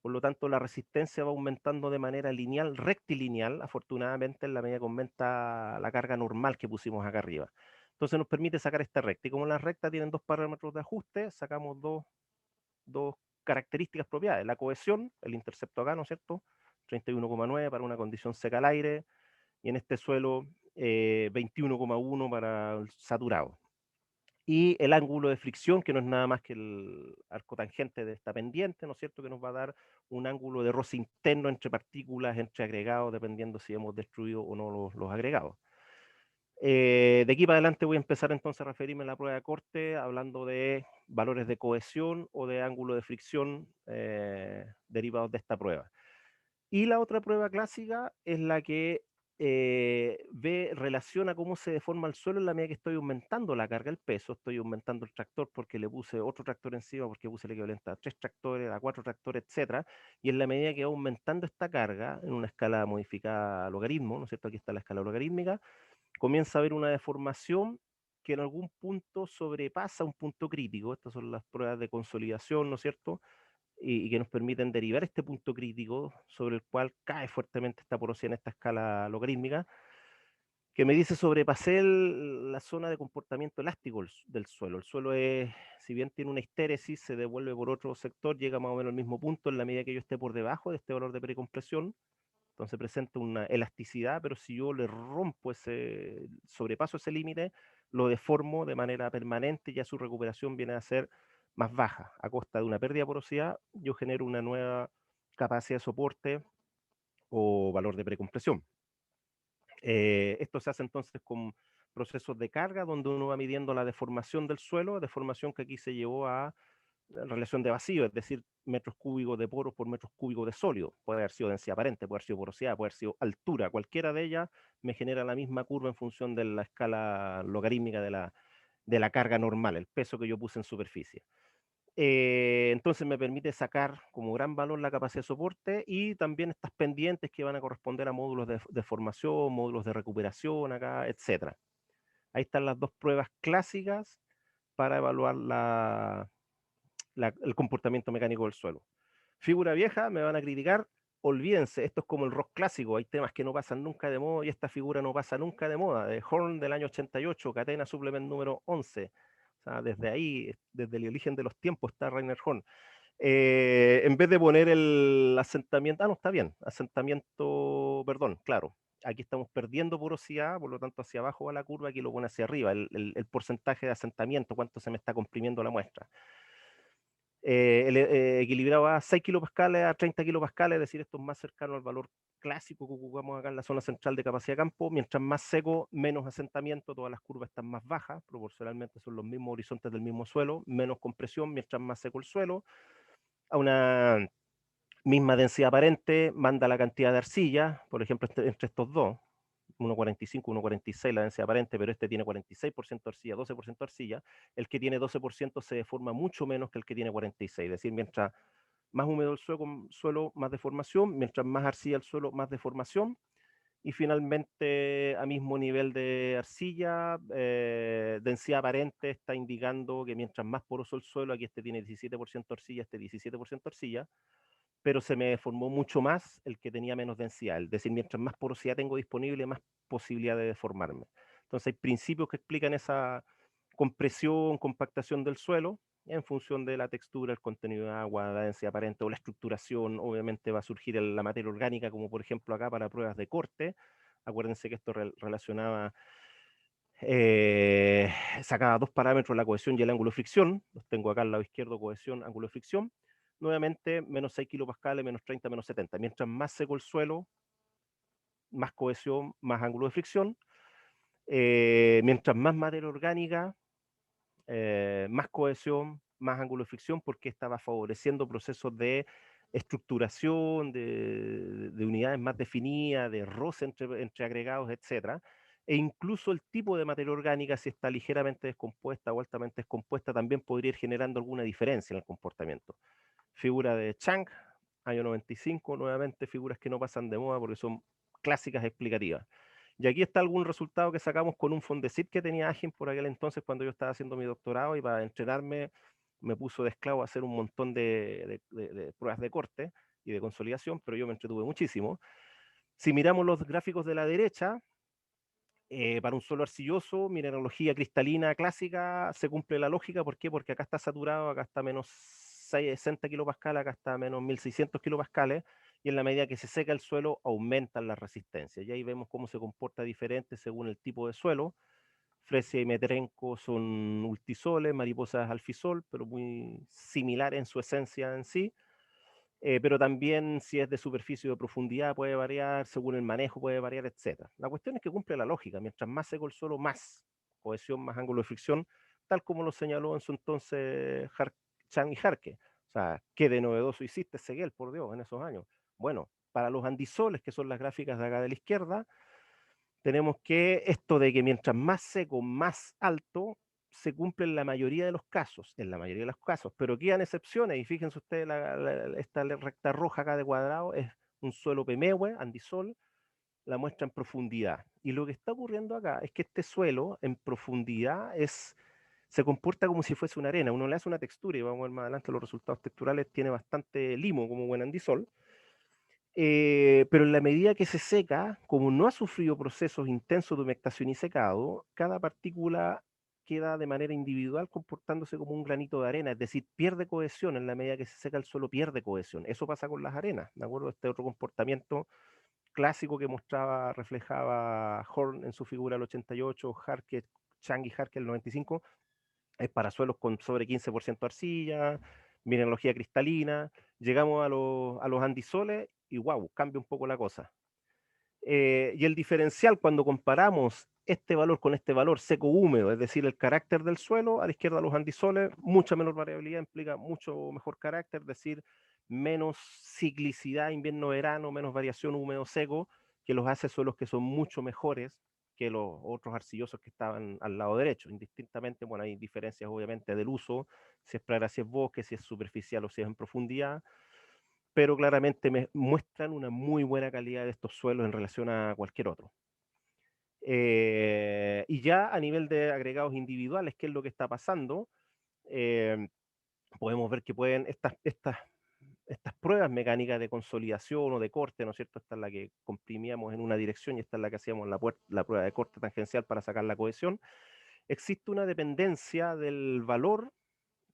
Por lo tanto, la resistencia va aumentando de manera lineal, rectilineal, afortunadamente, en la medida que aumenta la carga normal que pusimos acá arriba. Entonces nos permite sacar esta recta. Y como las rectas tienen dos parámetros de ajuste, sacamos dos características propiedades. La cohesión, el intercepto acá, ¿no es cierto? 31,9 para una condición seca al aire, y en este suelo 21,1 para el saturado. Y el ángulo de fricción, que no es nada más que el arco tangente de esta pendiente, ¿no es cierto?, que nos va a dar un ángulo de roce interno entre partículas, entre agregados, dependiendo si hemos destruido o no los agregados. De aquí para adelante voy a empezar entonces a referirme a la prueba de corte, hablando de valores de cohesión o de ángulo de fricción derivados de esta prueba. Y la otra prueba clásica es la que relaciona cómo se deforma el suelo en la medida que estoy aumentando la carga, el peso, estoy aumentando el tractor porque le puse otro tractor encima, porque puse el equivalente a 3 tractores, a 4 tractores, etcétera, y en la medida que va aumentando esta carga en una escala modificada a logaritmo, ¿no es cierto? Aquí está la escala logarítmica, comienza a haber una deformación que en algún punto sobrepasa un punto crítico. Estas son las pruebas de consolidación, ¿no es cierto?, y que nos permiten derivar este punto crítico sobre el cual cae fuertemente esta porosidad en esta escala logarítmica, que me dice sobrepasé la zona de comportamiento elástico del suelo. El suelo es, si bien tiene una histéresis, se devuelve por otro sector, llega más o menos al mismo punto en la medida que yo esté por debajo de este valor de precompresión. Entonces presenta una elasticidad, pero si yo le rompo sobrepaso ese límite, lo deformo de manera permanente y ya su recuperación viene a ser más baja. A costa de una pérdida de porosidad, yo genero una nueva capacidad de soporte o valor de precompresión. Esto se hace entonces con procesos de carga, donde uno va midiendo la deformación del suelo, deformación que aquí se llevó a relación de vacío, es decir, metros cúbicos de poros por metros cúbicos de sólido. Puede haber sido densidad aparente, puede haber sido porosidad, puede haber sido altura. Cualquiera de ellas me genera la misma curva en función de la escala logarítmica de la carga normal, el peso que yo puse en superficie. Entonces me permite sacar como gran valor la capacidad de soporte y también estas pendientes que van a corresponder a módulos de formación, módulos de recuperación acá, etcétera. Ahí están las dos pruebas clásicas para evaluar el comportamiento mecánico del suelo. Figura vieja, me van a criticar, olvídense, esto es como el rock clásico, hay temas que no pasan nunca de moda y esta figura no pasa nunca de moda, de Horn del año 88, Catena Supplement número 11. O sea, desde ahí, desde el origen de los tiempos está Rainer Horn. En vez de poner el asentamiento, no, está bien, asentamiento, perdón, claro, aquí estamos perdiendo porosidad, por lo tanto hacia abajo va la curva, aquí lo pone hacia arriba, el porcentaje de asentamiento, cuánto se me está comprimiendo la muestra. Equilibrado a 6 kilopascales a 30 kilopascales, es decir, esto es más cercano al valor clásico que ocupamos acá en la zona central de capacidad de campo. Mientras más seco, menos asentamiento, todas las curvas están más bajas, proporcionalmente son los mismos horizontes del mismo suelo, menos compresión, mientras más seco el suelo. A una misma densidad aparente, manda la cantidad de arcilla, por ejemplo, entre estos dos, 1,45, 1,46 la densidad aparente, pero este tiene 46% arcilla, 12% arcilla, el que tiene 12% se deforma mucho menos que el que tiene 46, es decir, mientras más húmedo el suelo, más deformación, mientras más arcilla el suelo, más deformación, y finalmente a mismo nivel de arcilla, densidad aparente está indicando que mientras más poroso el suelo, aquí este tiene 17% arcilla, este 17% arcilla, pero se me deformó mucho más el que tenía menos densidad. Es decir, mientras más porosidad tengo disponible, más posibilidad de deformarme. Entonces hay principios que explican esa compresión, compactación del suelo en función de la textura, el contenido de agua, la densidad aparente o la estructuración. Obviamente va a surgir la materia orgánica, como por ejemplo acá para pruebas de corte. Acuérdense que esto relacionaba, sacaba dos parámetros, la cohesión y el ángulo de fricción. Los tengo acá al lado izquierdo, cohesión, ángulo de fricción. Nuevamente, menos 6 kilopascales, menos 30, menos 70. Mientras más seco el suelo, más cohesión, más ángulo de fricción. Mientras más materia orgánica, más cohesión, más ángulo de fricción, porque estaba favoreciendo procesos de estructuración, de unidades más definidas, de roce entre agregados, etc. E incluso el tipo de materia orgánica, si está ligeramente descompuesta o altamente descompuesta, también podría ir generando alguna diferencia en el comportamiento. Figura de Chang, año 95, nuevamente figuras que no pasan de moda porque son clásicas explicativas. Y aquí está algún resultado que sacamos con un Fondesit que tenía Agin por aquel entonces cuando yo estaba haciendo mi doctorado, y para entrenarme me puso de esclavo a hacer un montón de pruebas de corte. y de consolidación, pero yo me entretuve muchísimo. Si miramos los gráficos de la derecha, para un suelo arcilloso, mineralogía cristalina clásica, se cumple la lógica. ¿Por qué? Porque acá está saturado, acá está menos 60 kilopascales, acá está menos 1600 kilopascales, y en la medida que se seca el suelo, aumentan las resistencias. Y ahí vemos cómo se comporta diferente según el tipo de suelo. Fresia y Metrenco son ultisoles, mariposas alfisol, pero muy similares en su esencia en sí. Pero también si es de superficie o de profundidad puede variar, según el manejo puede variar, etc. La cuestión es que cumple la lógica. Mientras más seco el suelo, más cohesión, más ángulo de fricción, tal como lo señaló en su entonces Chang y Jarque. O sea, ¿qué de novedoso hiciste, Seguel, por Dios, en esos años? Bueno, para los andisoles, que son las gráficas de acá de la izquierda, tenemos que esto de que mientras más seco, más alto, se cumple en la mayoría de los casos, pero quedan excepciones, y fíjense ustedes, esta recta roja acá de cuadrado es un suelo Pemehue, andisol, la muestra en profundidad. Y lo que está ocurriendo acá es que este suelo en profundidad se comporta como si fuese una arena. Uno le hace una textura, y vamos a ver más adelante los resultados texturales, tiene bastante limo como buen andisol. Pero en la medida que se seca, como no ha sufrido procesos intensos de humectación y secado, cada partícula queda de manera individual comportándose como un granito de arena, es decir, pierde cohesión. En la medida que se seca el suelo, pierde cohesión. Eso pasa con las arenas, ¿de acuerdo? Este otro comportamiento clásico que reflejaba Horn en su figura el 88, Chang y Harke el 95, es para suelos con sobre 15% arcilla, mineralogía cristalina. Llegamos a los andisoles y wow, cambia un poco la cosa. Y el diferencial cuando comparamos este valor con este valor seco húmedo, es decir, el carácter del suelo, a la izquierda los andisoles, mucha menor variabilidad implica mucho mejor carácter, es decir, menos ciclicidad invierno-verano, menos variación húmedo-seco, que los hace suelos que son mucho mejores que los otros arcillosos que estaban al lado derecho. Indistintamente, bueno, hay diferencias obviamente del uso, si es praderas, si es bosque, si es superficial o si es en profundidad, pero claramente me muestran una muy buena calidad de estos suelos en relación a cualquier otro. Y ya a nivel de agregados individuales, ¿qué es lo que está pasando? Podemos ver que pueden estas pruebas mecánicas de consolidación o de corte, ¿no es cierto? Esta es la que comprimíamos en una dirección y esta es la que hacíamos la prueba de corte tangencial para sacar la cohesión. Existe una dependencia del valor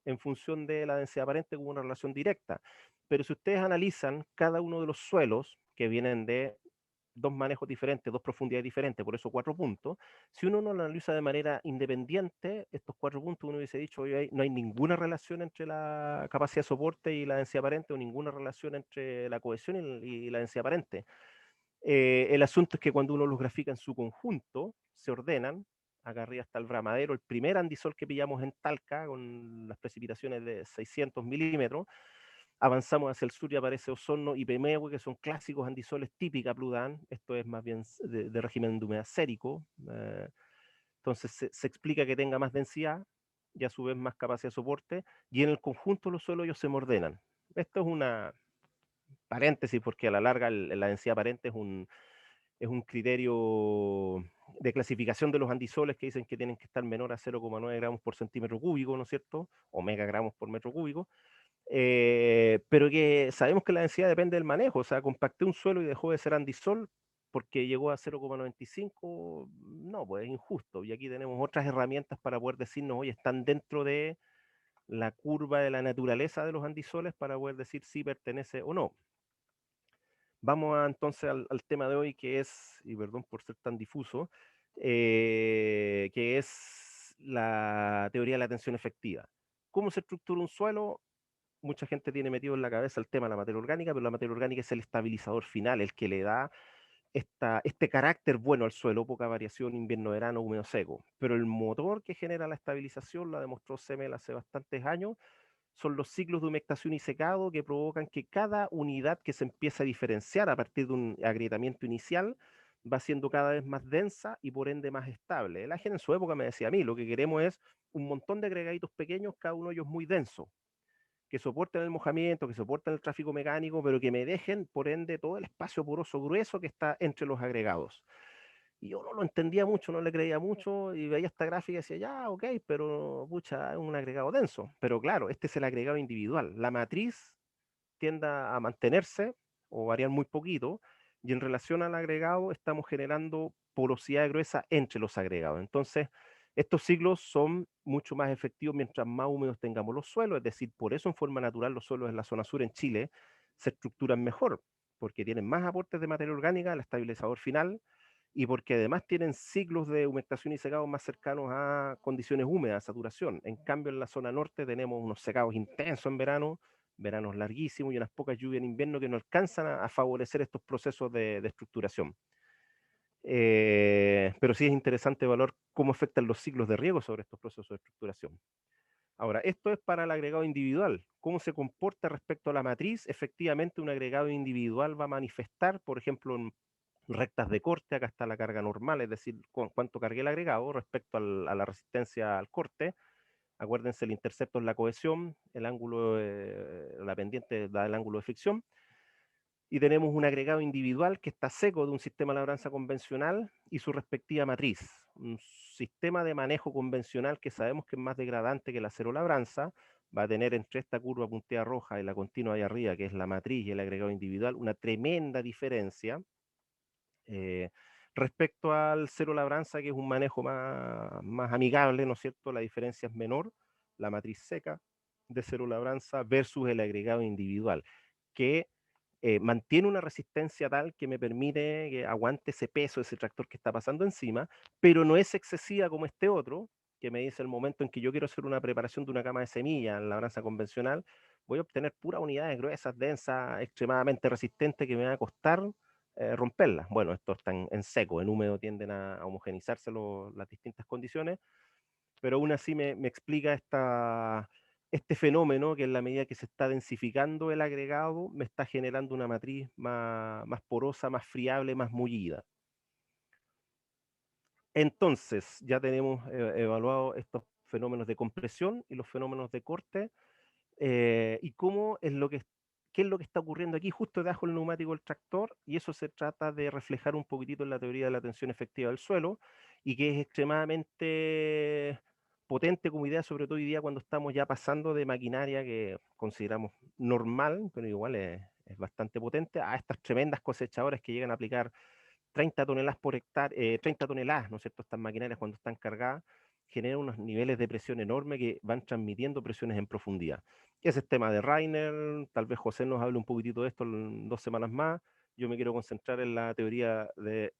en función de la densidad aparente como una relación directa. Pero si ustedes analizan cada uno de los suelos que vienen de dos manejos diferentes, dos profundidades diferentes, por eso 4 puntos, si uno no lo analiza de manera independiente, estos 4 puntos uno hubiese dicho, oye, no hay ninguna relación entre la capacidad de soporte y la densidad aparente, o ninguna relación entre la cohesión y la densidad aparente. El asunto es que cuando uno los grafica en su conjunto, se ordenan. Acá arriba está el Bramadero, el primer andisol que pillamos en Talca, con las precipitaciones de 600 milímetros. Avanzamos hacia el sur y aparece Osorno y Pemehue, que son clásicos andisoles típica Pludán. Esto es más bien de régimen de humedad sérico. Entonces se explica que tenga más densidad y a su vez más capacidad de soporte. Y en el conjunto los suelos ellos se ordenan. Esto es una paréntesis, porque a la larga la densidad aparente es un criterio de clasificación de los andisoles que dicen que tienen que estar menor a 0,9 gramos por centímetro cúbico, ¿no es cierto? O megagramos por metro cúbico. Pero que sabemos que la densidad depende del manejo. O sea, compacté un suelo y dejó de ser andisol porque llegó a 0,95. No, pues es injusto. Y aquí tenemos otras herramientas para poder decirnos, oye, están dentro de la curva de la naturaleza de los andisoles para poder decir si pertenece o no. Vamos entonces al tema de hoy, que es, y perdón por ser tan difuso, que es la teoría de la tensión efectiva. ¿Cómo se estructura un suelo? Mucha gente tiene metido en la cabeza el tema de la materia orgánica, pero la materia orgánica es el estabilizador final, el que le da este carácter bueno al suelo, poca variación invierno-verano, húmedo seco. Pero el motor que genera la estabilización, la demostró Semel hace bastantes años, son los ciclos de humectación y secado que provocan que cada unidad que se empieza a diferenciar a partir de un agrietamiento inicial va siendo cada vez más densa y por ende más estable. El Agen en su época me decía a mí, lo que queremos es un montón de agregaditos pequeños, cada uno de ellos muy denso, que soporten el mojamiento, que soporten el tráfico mecánico, pero que me dejen, por ende, todo el espacio poroso grueso que está entre los agregados. Y yo no lo entendía mucho, no le creía mucho, y veía esta gráfica y decía, ya, ok, pero pucha, es un agregado denso. Pero claro, este es el agregado individual. La matriz tienda a mantenerse o variar muy poquito, y en relación al agregado estamos generando porosidad gruesa entre los agregados. Entonces, estos ciclos son mucho más efectivos mientras más húmedos tengamos los suelos, es decir, por eso en forma natural los suelos en la zona sur en Chile se estructuran mejor, porque tienen más aportes de materia orgánica al estabilizador final, y porque además tienen ciclos de humectación y secado más cercanos a condiciones húmedas, saturación. En cambio, en la zona norte tenemos unos secados intensos en verano, veranos larguísimos y unas pocas lluvias en invierno que no alcanzan a favorecer estos procesos de estructuración. Pero sí es interesante evaluar cómo afectan los ciclos de riego sobre estos procesos de estructuración. Ahora, esto es para el agregado individual. ¿Cómo se comporta respecto a la matriz? Efectivamente, un agregado individual va a manifestar, por ejemplo, en rectas de corte, acá está la carga normal, es decir, cuánto cargué el agregado respecto a la resistencia al corte. Acuérdense, el intercepto es la cohesión, el ángulo, la pendiente da el ángulo de fricción. Y tenemos un agregado individual que está seco de un sistema de labranza convencional y su respectiva matriz. Un sistema de manejo convencional que sabemos que es más degradante que el acero labranza, va a tener entre esta curva punteada roja y la continua ahí arriba, que es la matriz y el agregado individual, una tremenda diferencia. Respecto al cero labranza, que es un manejo más amigable, ¿no es cierto? La diferencia es menor, la matriz seca de cero labranza versus el agregado individual, que mantiene una resistencia tal que me permite que aguante ese peso, ese tractor que está pasando encima, pero no es excesiva como este otro, que me dice el momento en que yo quiero hacer una preparación de una cama de semilla en labranza convencional, voy a obtener puras unidades gruesas, densas, extremadamente resistentes que me va a costar romperlas. Bueno, estos están en seco, en húmedo tienden a homogenizarse las distintas condiciones, pero aún así me explica este fenómeno que en la medida que se está densificando el agregado, me está generando una matriz más porosa, más friable, más mullida. Entonces, ya tenemos evaluado estos fenómenos de compresión y los fenómenos de corte, y qué es lo que está ocurriendo aquí justo debajo del neumático del tractor, y eso se trata de reflejar un poquitito en la teoría de la tensión efectiva del suelo, y que es extremadamente potente como idea, sobre todo hoy día cuando estamos ya pasando de maquinaria que consideramos normal, pero igual es bastante potente, a estas tremendas cosechadoras que llegan a aplicar 30 toneladas por hectárea, 30 toneladas, ¿no es cierto? Estas maquinarias cuando están cargadas generan unos niveles de presión enormes que van transmitiendo presiones en profundidad. Ese es tema de Rainer, tal vez José nos hable un poquitito de esto en 2 semanas más. Yo me quiero concentrar en la teoría de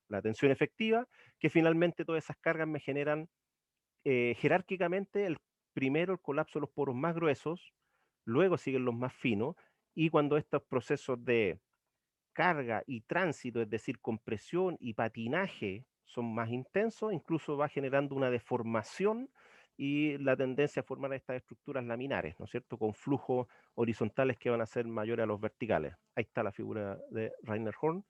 la tensión efectiva, que finalmente todas esas cargas me generan jerárquicamente primero el colapso de los poros más gruesos, luego siguen los más finos, y cuando estos procesos de carga y tránsito, es decir, compresión y patinaje, son más intensos, incluso va generando una deformación y la tendencia a formar estas estructuras laminares, ¿no es cierto?, con flujos horizontales que van a ser mayores a los verticales. Ahí está la figura de Rainer Horn.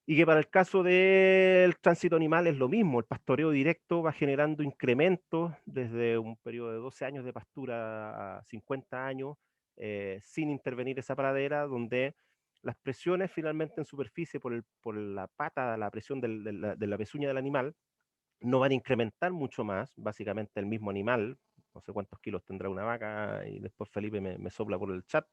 Y que para el caso del tránsito animal es lo mismo, el pastoreo directo va generando incrementos desde un periodo de 12 años de pastura a 50 años, sin intervenir esa pradera, donde las presiones finalmente en superficie por la pata, la presión de la pezuña del animal, no van a incrementar mucho más, básicamente el mismo animal, no sé cuántos kilos tendrá una vaca, y después Felipe me sopla por el chat,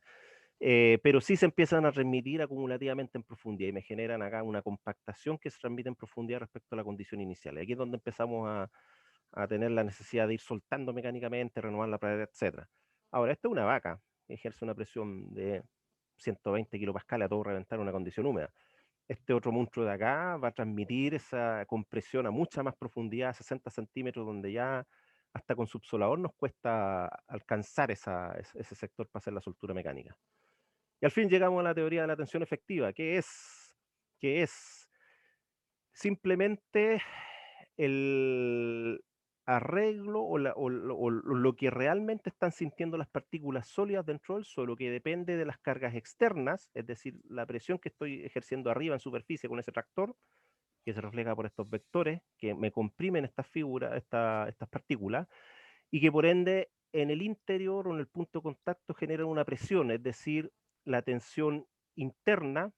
pero sí se empiezan a transmitir acumulativamente en profundidad y me generan acá una compactación que se transmite en profundidad respecto a la condición inicial. Y aquí es donde empezamos a tener la necesidad de ir soltando mecánicamente, renovar la pradera, etc. Ahora, esta es una vaca que ejerce una presión de 120 kilopascales a todo reventar en una condición húmeda. Este otro monstruo de acá va a transmitir esa compresión a mucha más profundidad, 60 centímetros, donde ya hasta con subsolador nos cuesta alcanzar ese sector para hacer la soltura mecánica. Y al fin llegamos a la teoría de la tensión efectiva, que es simplemente el arreglo o lo que realmente están sintiendo las partículas sólidas dentro del suelo, que depende de las cargas externas, es decir, la presión que estoy ejerciendo arriba en superficie con ese tractor, que se refleja por estos vectores que me comprimen estas figuras, estas partículas, y que por ende en el interior o en el punto de contacto generan una presión, es decir, la tensión interna,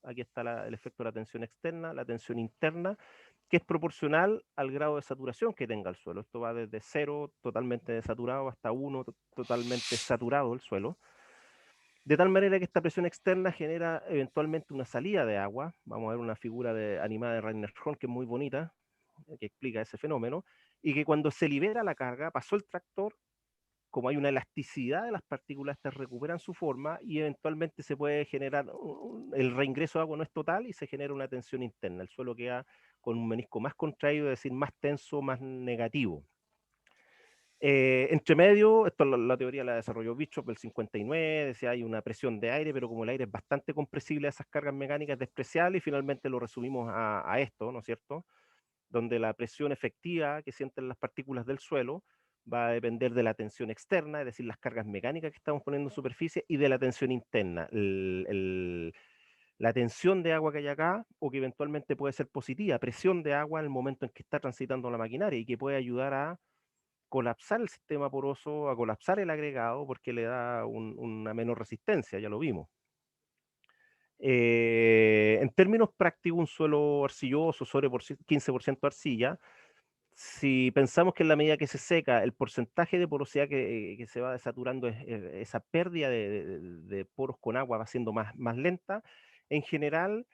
aquí está el efecto de la tensión externa, la tensión interna, que es proporcional al grado de saturación que tenga el suelo. Esto va desde 0, totalmente desaturado, hasta 1, totalmente saturado el suelo. de tal manera que esta presión externa genera eventualmente una salida de agua. Vamos a ver una figura animada de Rainer Horn que es muy bonita, que explica ese fenómeno, y que cuando se libera la carga, pasó el tractor, como hay una elasticidad de las partículas, estas recuperan su forma y eventualmente se puede generar, el reingreso de agua no es total y se genera una tensión interna. El suelo queda con un menisco más contraído, es decir, más tenso, más negativo. Entre medio, esto la teoría la desarrolló Bishop el 59, decía hay una presión de aire, pero como el aire es bastante compresible a esas cargas mecánicas, es despreciable, y finalmente lo resumimos a esto, ¿no es cierto? Donde la presión efectiva que sienten las partículas del suelo va a depender de la tensión externa, es decir, las cargas mecánicas que estamos poniendo en superficie, y de la tensión interna, la tensión de agua que hay acá, o que eventualmente puede ser positiva, presión de agua en el momento en que está transitando la maquinaria y que puede ayudar a colapsar el sistema poroso, a colapsar el agregado, porque le da una menor resistencia, ya lo vimos. En términos prácticos, un suelo arcilloso sobre 15% arcilla, si pensamos que en la medida que se seca, el porcentaje de porosidad que se va desaturando, esa pérdida de poros con agua va siendo más lenta, en general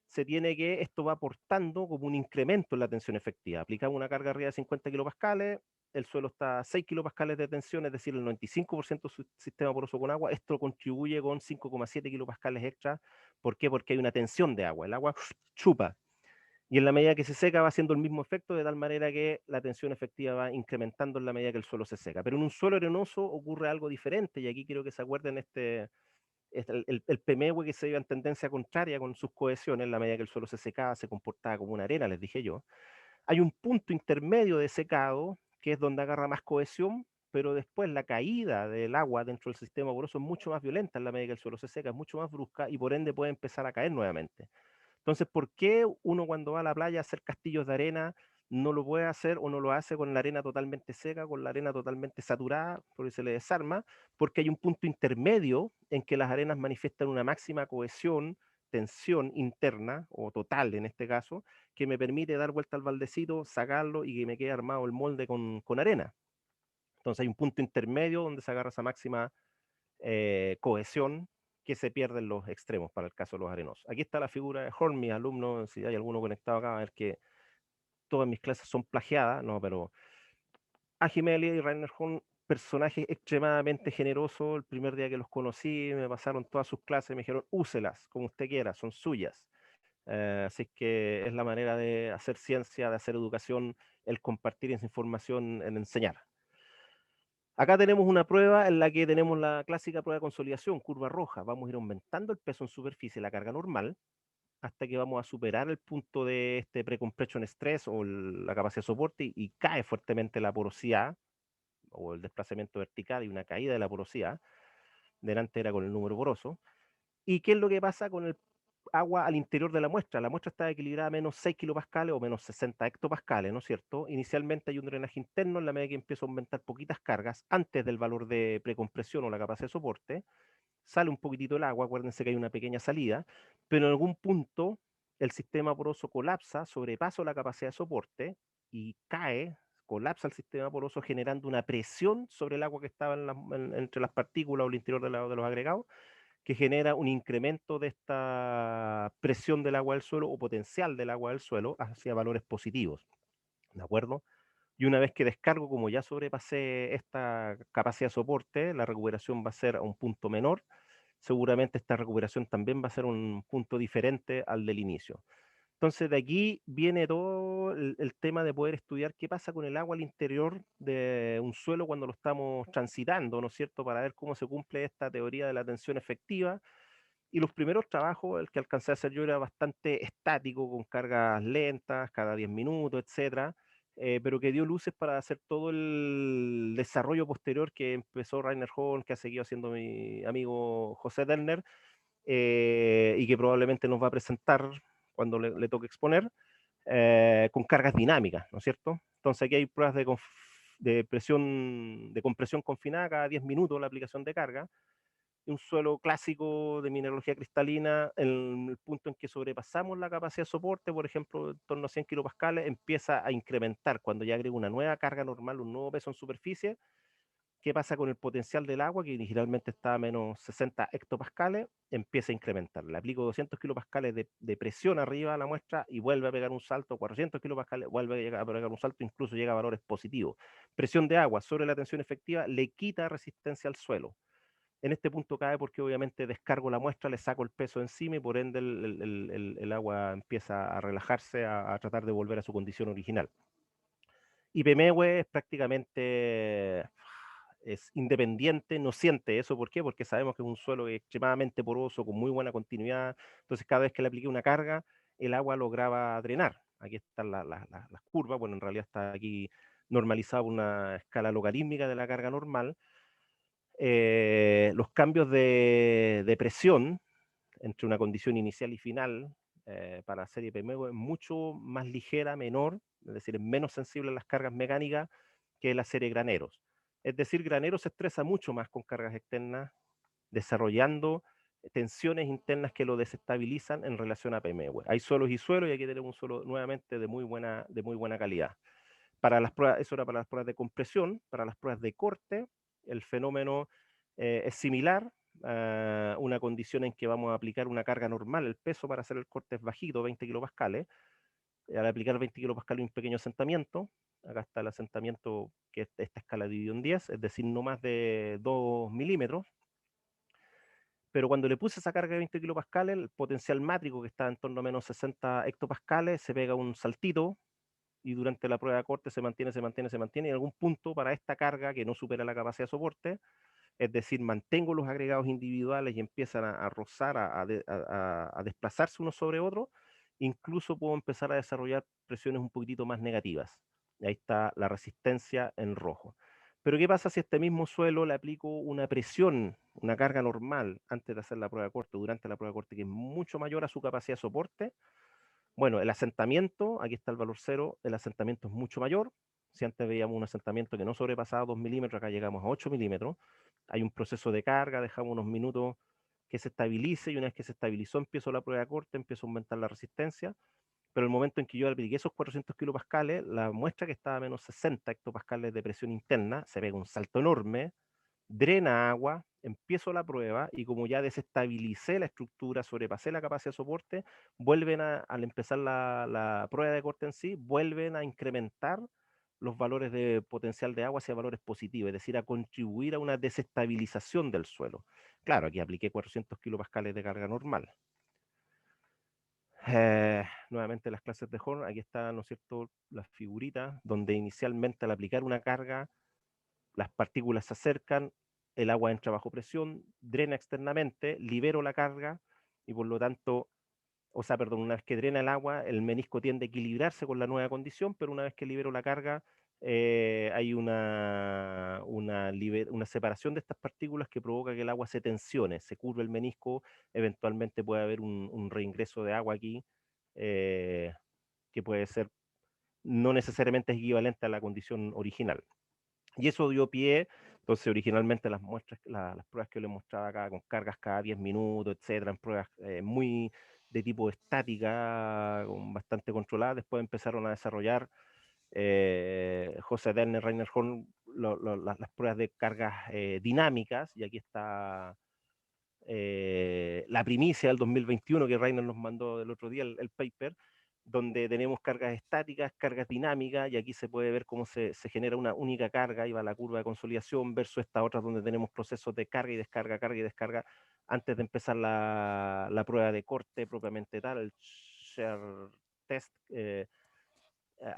se tiene que, esto va aportando como un incremento en la tensión efectiva. Aplicamos una carga arriba de 50 kilopascales, el suelo está a 6 kilopascales de tensión, es decir, el 95% de su sistema poroso con agua, esto contribuye con 5,7 kilopascales extra. ¿Por qué? Porque hay una tensión de agua, el agua chupa. Y en la medida que se seca va haciendo el mismo efecto, de tal manera que la tensión efectiva va incrementando en la medida que el suelo se seca. Pero en un suelo arenoso ocurre algo diferente, y aquí quiero que se acuerden el PMW, que se iba en tendencia contraria con sus cohesiones. En la medida que el suelo se secaba, se comportaba como una arena, les dije yo. Hay un punto intermedio de secado, que es donde agarra más cohesión, pero después la caída del agua dentro del sistema poroso es mucho más violenta en la medida que el suelo se seca, es mucho más brusca, y por ende puede empezar a caer nuevamente. Entonces, ¿por qué uno cuando va a la playa a hacer castillos de arena no lo puede hacer o no lo hace con la arena totalmente seca, con la arena totalmente saturada, porque se le desarma? Porque hay un punto intermedio en que las arenas manifiestan una máxima cohesión, tensión interna, o total en este caso, que me permite dar vuelta al baldecito, sacarlo y que me quede armado el molde con arena. Entonces hay un punto intermedio donde se agarra esa máxima cohesión, que se pierde en los extremos para el caso de los arenosos. Aquí está la figura de Horn, mis alumnos, si hay alguno conectado acá, a ver que todas mis clases son plagiadas, no, pero Agimelia y Rainer Horn, personajes extremadamente generosos. El primer día que los conocí, me pasaron todas sus clases, me dijeron, úselas como usted quiera, son suyas. Así que es la manera de hacer ciencia, de hacer educación, el compartir esa información, el enseñar. Acá tenemos una prueba en la que tenemos la clásica prueba de consolidación, curva roja. Vamos a ir aumentando el peso en superficie, la carga normal, hasta que vamos a superar el punto de este pre-compression stress, o la capacidad de soporte, y cae fuertemente la porosidad o el desplazamiento vertical y una caída de la porosidad. Delante era con el número poroso. ¿Y qué es lo que pasa con el agua al interior de la muestra? La muestra está equilibrada a menos 6 kilopascales o menos 60 hectopascales, ¿no es cierto? Inicialmente hay un drenaje interno. En la medida que empiezo a aumentar poquitas cargas, antes del valor de precompresión o la capacidad de soporte, sale un poquitito el agua. Acuérdense que hay una pequeña salida, pero en algún punto el sistema poroso colapsa, sobrepasa la capacidad de soporte y cae, colapsa el sistema poroso, generando una presión sobre el agua que estaba entre las partículas o el interior de los agregados, que genera un incremento de esta presión del agua del suelo, o potencial del agua del suelo, hacia valores positivos. ¿De acuerdo? Y una vez que descargo, como ya sobrepasé esta capacidad de soporte, la recuperación va a ser a un punto menor. Seguramente esta recuperación también va a ser un punto diferente al del inicio. Entonces de aquí viene todo el tema de poder estudiar qué pasa con el agua al interior de un suelo cuando lo estamos transitando, ¿no es cierto? Para ver cómo se cumple esta teoría de la tensión efectiva. Y los primeros trabajos, el que alcancé a hacer yo, era bastante estático, con cargas lentas, cada 10 minutos, etcétera, pero que dio luces para hacer todo el desarrollo posterior que empezó Rainer Horn, que ha seguido haciendo mi amigo José Dellner, y que probablemente nos va a presentar cuando le toque exponer, con cargas dinámicas, ¿no es cierto? Entonces aquí hay pruebas de presión, de compresión confinada cada 10 minutos, la aplicación de carga. Un suelo clásico de mineralogía cristalina, en el punto en que sobrepasamos la capacidad de soporte, por ejemplo, en torno a 100 kilopascales, empieza a incrementar. Cuando ya agrego una nueva carga normal, un nuevo peso en superficie, ¿Qué pasa con el potencial del agua, que originalmente estaba a menos 60 hectopascales? Empieza a incrementar. Le aplico 200 kilopascales de presión arriba a la muestra y vuelve a pegar un salto, 400 kilopascales, vuelve a llegar a pegar un salto, incluso llega a valores positivos. Presión de agua sobre la tensión efectiva le quita resistencia al suelo. En este punto cae porque obviamente descargo la muestra, le saco el peso encima y por ende el agua empieza a relajarse, a tratar de volver a su condición original. Y Pemehue es prácticamente es independiente, no siente eso. ¿Por qué? Porque sabemos que es un suelo extremadamente poroso, con muy buena continuidad. Entonces, cada vez que le apliqué una carga, el agua lograba drenar. Aquí están las curvas. Bueno, en realidad está aquí normalizado una escala logarítmica de la carga normal. Los cambios de presión entre una condición inicial y final para la serie Pemehue es mucho más ligera, menor, es decir, es menos sensible a las cargas mecánicas que la serie Graneros. Es decir, Graneros se estresa mucho más con cargas externas, desarrollando tensiones internas que lo desestabilizan en relación a Pemehue. Hay suelos y suelos, y aquí tenemos un suelo nuevamente de muy buena calidad. Para las pruebas, eso era para las pruebas de compresión. Para las pruebas de corte, el fenómeno es similar. Una condición en que vamos a aplicar una carga normal, el peso para hacer el corte es bajito, 20 kilopascales. Al aplicar 20 kilopascales un pequeño asentamiento, acá está el asentamiento, que esta escala dividido en 10, es decir, no más de 2 milímetros. Pero cuando le puse esa carga de 20 kilopascales, el potencial mátrico, que está en torno a menos 60 hectopascales, se pega un saltito, y durante la prueba de corte se mantiene, y en algún punto para esta carga que no supera la capacidad de soporte, es decir, mantengo los agregados individuales y empiezan a rozar, a desplazarse unos sobre otros, incluso puedo empezar a desarrollar presiones un poquitito más negativas. Y ahí está la resistencia en rojo. Pero ¿qué pasa si a este mismo suelo le aplico una presión, una carga normal antes de hacer la prueba de corte, durante la prueba de corte, que es mucho mayor a su capacidad de soporte? Bueno, el asentamiento, aquí está el valor cero, el asentamiento es mucho mayor. Si antes veíamos un asentamiento que no sobrepasaba 2 milímetros, acá llegamos a 8 milímetros. Hay un proceso de carga, dejamos unos minutos que se estabilice, y una vez que se estabilizó empiezo la prueba de corte, empiezo a aumentar la resistencia, pero el momento en que yo apliqué esos 400 kilopascales, la muestra, que estaba a menos 60 hectopascales de presión interna, se pega un salto enorme, drena agua, empiezo la prueba y como ya desestabilicé la estructura, sobrepasé la capacidad de soporte, al empezar la prueba de corte en sí, vuelven a incrementar los valores de potencial de agua hacia valores positivos, es decir, a contribuir a una desestabilización del suelo. Claro, aquí apliqué 400 kilopascales de carga normal. Nuevamente las clases de Horn, aquí están, ¿no es cierto?, las figuritas, donde inicialmente al aplicar una carga, las partículas se acercan, el agua entra bajo presión, drena externamente, libero la carga y por lo tanto, perdón, una vez que drena el agua, el menisco tiende a equilibrarse con la nueva condición, pero una vez que libero la carga, hay una separación de estas partículas que provoca que el agua se tensione, se curve el menisco, eventualmente puede haber un reingreso de agua aquí, que puede ser no necesariamente equivalente a la condición original. Y eso dio pie, entonces originalmente las muestras, las pruebas que yo les mostraba acá, con cargas cada 10 minutos, etcétera, en pruebas muy de tipo estática, bastante controladas, después empezaron a desarrollar José Derne, Rainer Horn, las pruebas de cargas dinámicas, y aquí está la primicia del 2021 que Rainer nos mandó el otro día, el paper, donde tenemos cargas estáticas, cargas dinámicas, y aquí se puede ver cómo se genera una única carga, y va la curva de consolidación, versus estas otras donde tenemos procesos de carga y descarga, antes de empezar la prueba de corte propiamente tal, el shear test.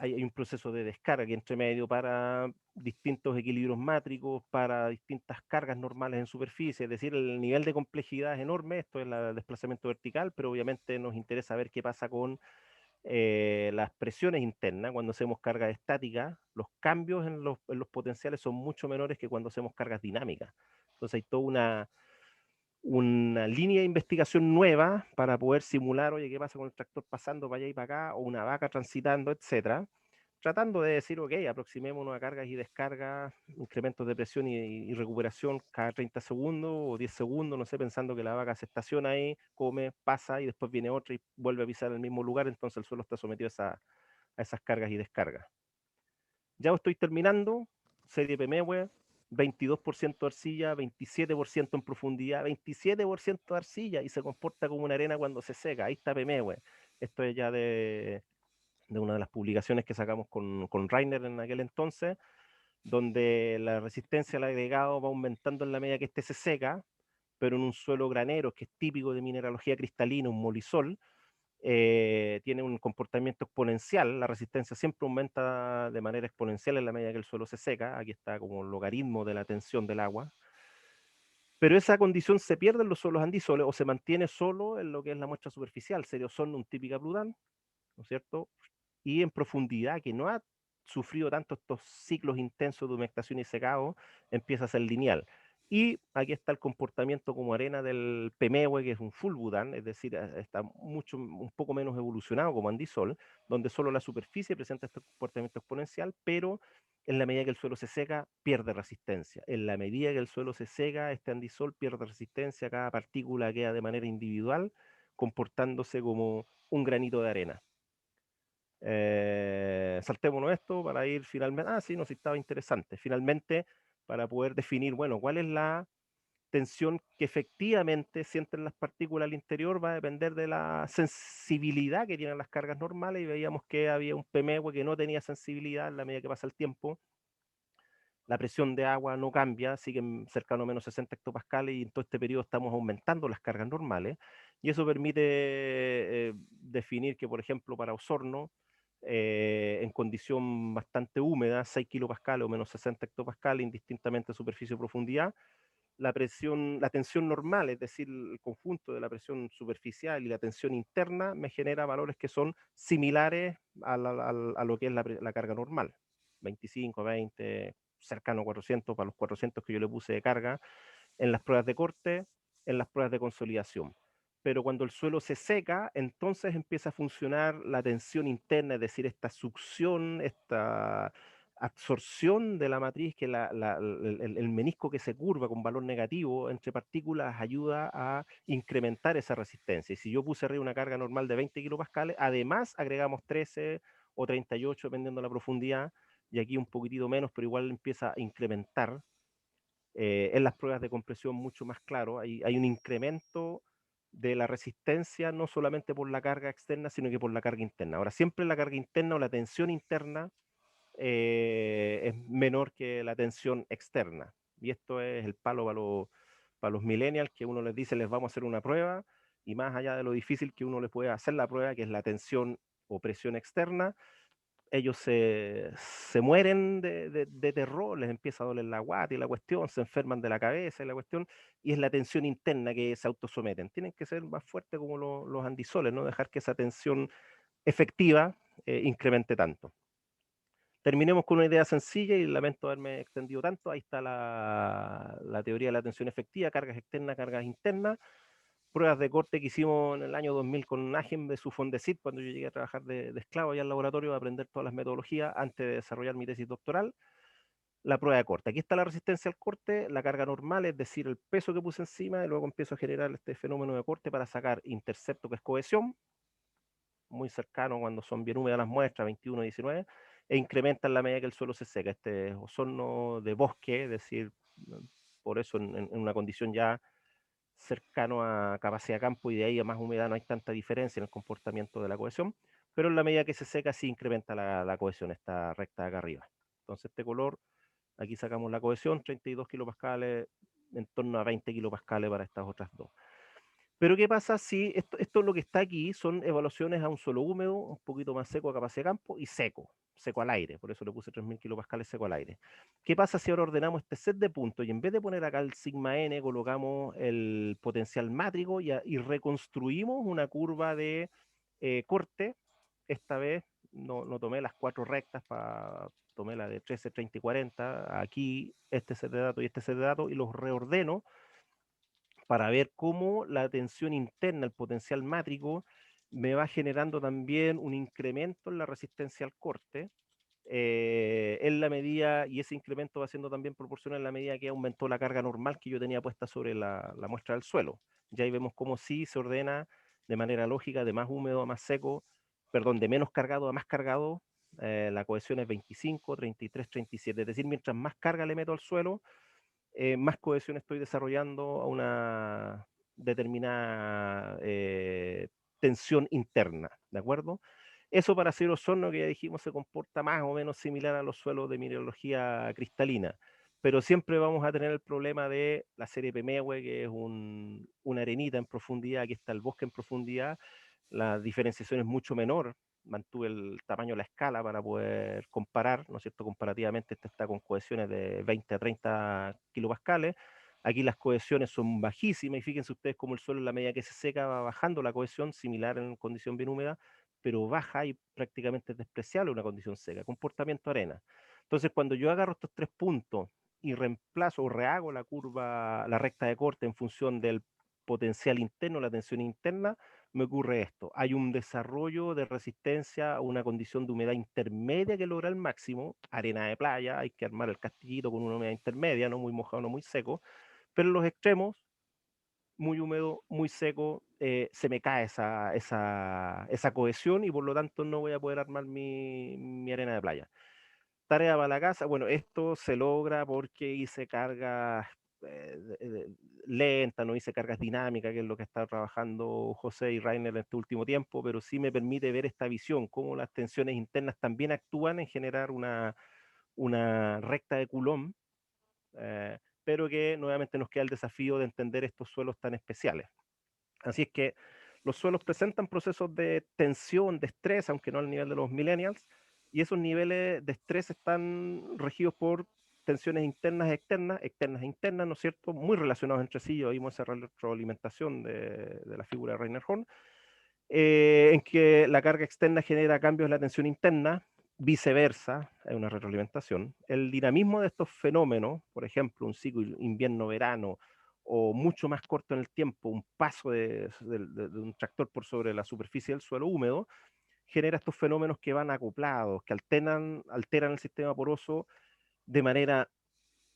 Hay un proceso de descarga aquí entre medio para distintos equilibrios mátricos, para distintas cargas normales en superficie, es decir, el nivel de complejidad es enorme. Esto es el desplazamiento vertical, pero obviamente nos interesa ver qué pasa con las presiones internas. Cuando hacemos cargas estáticas, los cambios en los potenciales son mucho menores que cuando hacemos cargas dinámicas. Entonces hay toda una línea de investigación nueva para poder simular, oye, qué pasa con el tractor pasando para allá y para acá, o una vaca transitando, etcétera, tratando de decir, ok, aproximémonos a cargas y descargas, incrementos de presión y recuperación cada 30 segundos o 10 segundos, no sé, pensando que la vaca se estaciona ahí, come, pasa y después viene otra y vuelve a pisar el mismo lugar, entonces el suelo está sometido a esas cargas y descargas. Ya estoy terminando, serie Pemehue, 22% de arcilla, 27% en profundidad, 27% de arcilla y se comporta como una arena cuando se seca. Ahí está Pemehue. Esto es ya de una de las publicaciones que sacamos con Rainer en aquel entonces, donde la resistencia al agregado va aumentando en la medida que este se seca, pero en un suelo granero, que es típico de mineralogía cristalina, un molisol, tiene un comportamiento exponencial, la resistencia siempre aumenta de manera exponencial en la medida que el suelo se seca, aquí está como el logaritmo de la tensión del agua, pero esa condición se pierde en los suelos andisoles o se mantiene solo en lo que es la muestra superficial, Seriosol un típica Bludán, ¿no es cierto? Y en profundidad, que no ha sufrido tanto estos ciclos intensos de humectación y secado, empieza a ser lineal. Y aquí está el comportamiento como arena del Pemehue, que es un full Budán, es decir, está un poco menos evolucionado como andisol, donde solo la superficie presenta este comportamiento exponencial, pero en la medida que el suelo se seca, pierde resistencia. En la medida que el suelo se seca, este andisol pierde resistencia, cada partícula queda de manera individual, comportándose como un granito de arena. Saltémonos esto para ir finalmente. Ah, sí, nos estaba interesante. Finalmente, para poder definir, bueno, cuál es la tensión que efectivamente sienten las partículas al interior, va a depender de la sensibilidad que tienen las cargas normales. Y veíamos que había un PMW que no tenía sensibilidad en la medida que pasa el tiempo. La presión de agua no cambia, siguen cercano a menos 60 hectopascales y en todo este periodo estamos aumentando las cargas normales. Y eso permite definir que, por ejemplo, para Osorno, en condición bastante húmeda, 6 kilopascales o menos 60 hectopascales, indistintamente superficie o profundidad, la presión, la tensión normal, es decir, el conjunto de la presión superficial y la tensión interna, me genera valores que son similares a lo que es la carga normal. 25, 20, cercano a 400, para los 400 que yo le puse de carga, en las pruebas de corte, en las pruebas de consolidación. Pero cuando el suelo se seca, entonces empieza a funcionar la tensión interna, es decir, esta succión, esta absorción de la matriz, que el menisco que se curva con valor negativo entre partículas ayuda a incrementar esa resistencia. Y si yo puse arriba una carga normal de 20 kilopascales, además agregamos 13 o 38, dependiendo de la profundidad, y aquí un poquitito menos, pero igual empieza a incrementar. En las pruebas de compresión mucho más claro, hay un incremento de la resistencia no solamente por la carga externa, sino que por la carga interna. Ahora, siempre la carga interna o la tensión interna es menor que la tensión externa. Y esto es el palo para los millennials, que uno les dice, les vamos a hacer una prueba, y más allá de lo difícil que uno le puede hacer la prueba, que es la tensión o presión externa, ellos se mueren de terror, les empieza a doler la guata y la cuestión, se enferman de la cabeza y la cuestión, y es la tensión interna que se autosometen. Tienen que ser más fuertes como los andisoles, no dejar que esa tensión efectiva incremente tanto. Terminemos con una idea sencilla y lamento haberme extendido tanto. Ahí está la teoría de la tensión efectiva, cargas externas, cargas internas. Pruebas de corte que hicimos en el año 2000 con Najem de su Fondesit, cuando yo llegué a trabajar de esclavo allá al laboratorio, a aprender todas las metodologías antes de desarrollar mi tesis doctoral. La prueba de corte. Aquí está la resistencia al corte, la carga normal, es decir, el peso que puse encima, y luego empiezo a generar este fenómeno de corte para sacar intercepto, que es cohesión, muy cercano cuando son bien húmedas las muestras, 21, 19, e incrementa en la medida que el suelo se seca. Este ozono de bosque, es decir, por eso en una condición ya cercano a capacidad de campo y de ahí a más humedad no hay tanta diferencia en el comportamiento de la cohesión, pero en la medida que se seca sí incrementa la cohesión, esta recta de acá arriba. Entonces este color, aquí sacamos la cohesión, 32 kilopascales, en torno a 20 kilopascales para estas otras dos. Pero ¿qué pasa si esto lo que está aquí son evaluaciones a un suelo húmedo, un poquito más seco a capacidad de campo y seco al aire, por eso le puse 3000 kilopascales seco al aire. ¿Qué pasa si ahora ordenamos este set de puntos y en vez de poner acá el sigma n colocamos el potencial mátrico y reconstruimos una curva de corte? Esta vez no tomé las 4 rectas, tomé la de 13, 30 y 40, aquí este set de datos y este set de datos y los reordeno para ver cómo la tensión interna, el potencial mátrico, me va generando también un incremento en la resistencia al corte, en la medida, y ese incremento va siendo también proporcional en la medida que aumentó la carga normal que yo tenía puesta sobre la muestra del suelo. Ya ahí vemos cómo sí se ordena de manera lógica, de más húmedo a más seco, perdón, de menos cargado a más cargado, La cohesión es 25, 33, 37. Es decir, mientras más carga le meto al suelo, más cohesión estoy desarrollando a una determinada tensión interna, ¿de acuerdo? Eso para Cielo Osorno, que ya dijimos, se comporta más o menos similar a los suelos de mineralogía cristalina, pero siempre vamos a tener el problema de la serie Pemehue, que es una arenita en profundidad, aquí está el bosque en profundidad, la diferenciación es mucho menor, mantuve el tamaño de la escala para poder comparar, ¿no es cierto? Comparativamente este está con cohesiones de 20 a 30 kilopascales, aquí las cohesiones son bajísimas y fíjense ustedes cómo el suelo en la medida que se seca va bajando la cohesión, similar en condición bien húmeda, pero baja y prácticamente es despreciable una condición seca, comportamiento arena. Entonces cuando yo agarro estos 3 puntos y reemplazo o rehago la curva, la recta de corte en función del potencial interno, la tensión interna, me ocurre esto. Hay un desarrollo de resistencia a una condición de humedad intermedia que logra el máximo, arena de playa, hay que armar el castillito con una humedad intermedia, no muy mojado, no muy seco, pero en los extremos, muy húmedo, muy seco, se me cae esa cohesión y por lo tanto no voy a poder armar mi arena de playa. Tarea para la casa, bueno, esto se logra porque hice cargas lentas, no hice cargas dinámicas, que es lo que está trabajando José y Rainer en este último tiempo, pero sí me permite ver esta visión, cómo las tensiones internas también actúan en generar una recta de Coulomb, pero que nuevamente nos queda el desafío de entender estos suelos tan especiales. Así es que los suelos presentan procesos de tensión, de estrés, aunque no al nivel de los millennials, y esos niveles de estrés están regidos por tensiones internas, externas e internas, ¿no es cierto? Muy relacionados entre sí, oímos esa retroalimentación de la figura de Rainer Horn, en que la carga externa genera cambios en la tensión interna, viceversa, hay una retroalimentación. El dinamismo de estos fenómenos, por ejemplo, un ciclo invierno-verano, o mucho más corto en el tiempo, un paso de un tractor por sobre la superficie del suelo húmedo, genera estos fenómenos que van acoplados, que alteran el sistema poroso de manera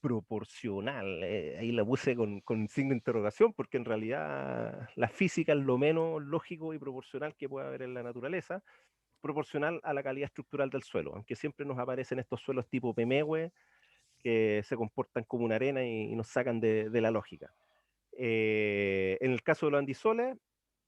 proporcional. Ahí la puse con signo de interrogación, porque en realidad la física es lo menos lógico y proporcional que puede haber en la naturaleza, proporcional a la calidad estructural del suelo, aunque siempre nos aparecen estos suelos tipo Pemehue, que se comportan como una arena y nos sacan de la lógica. En el caso de los andisoles,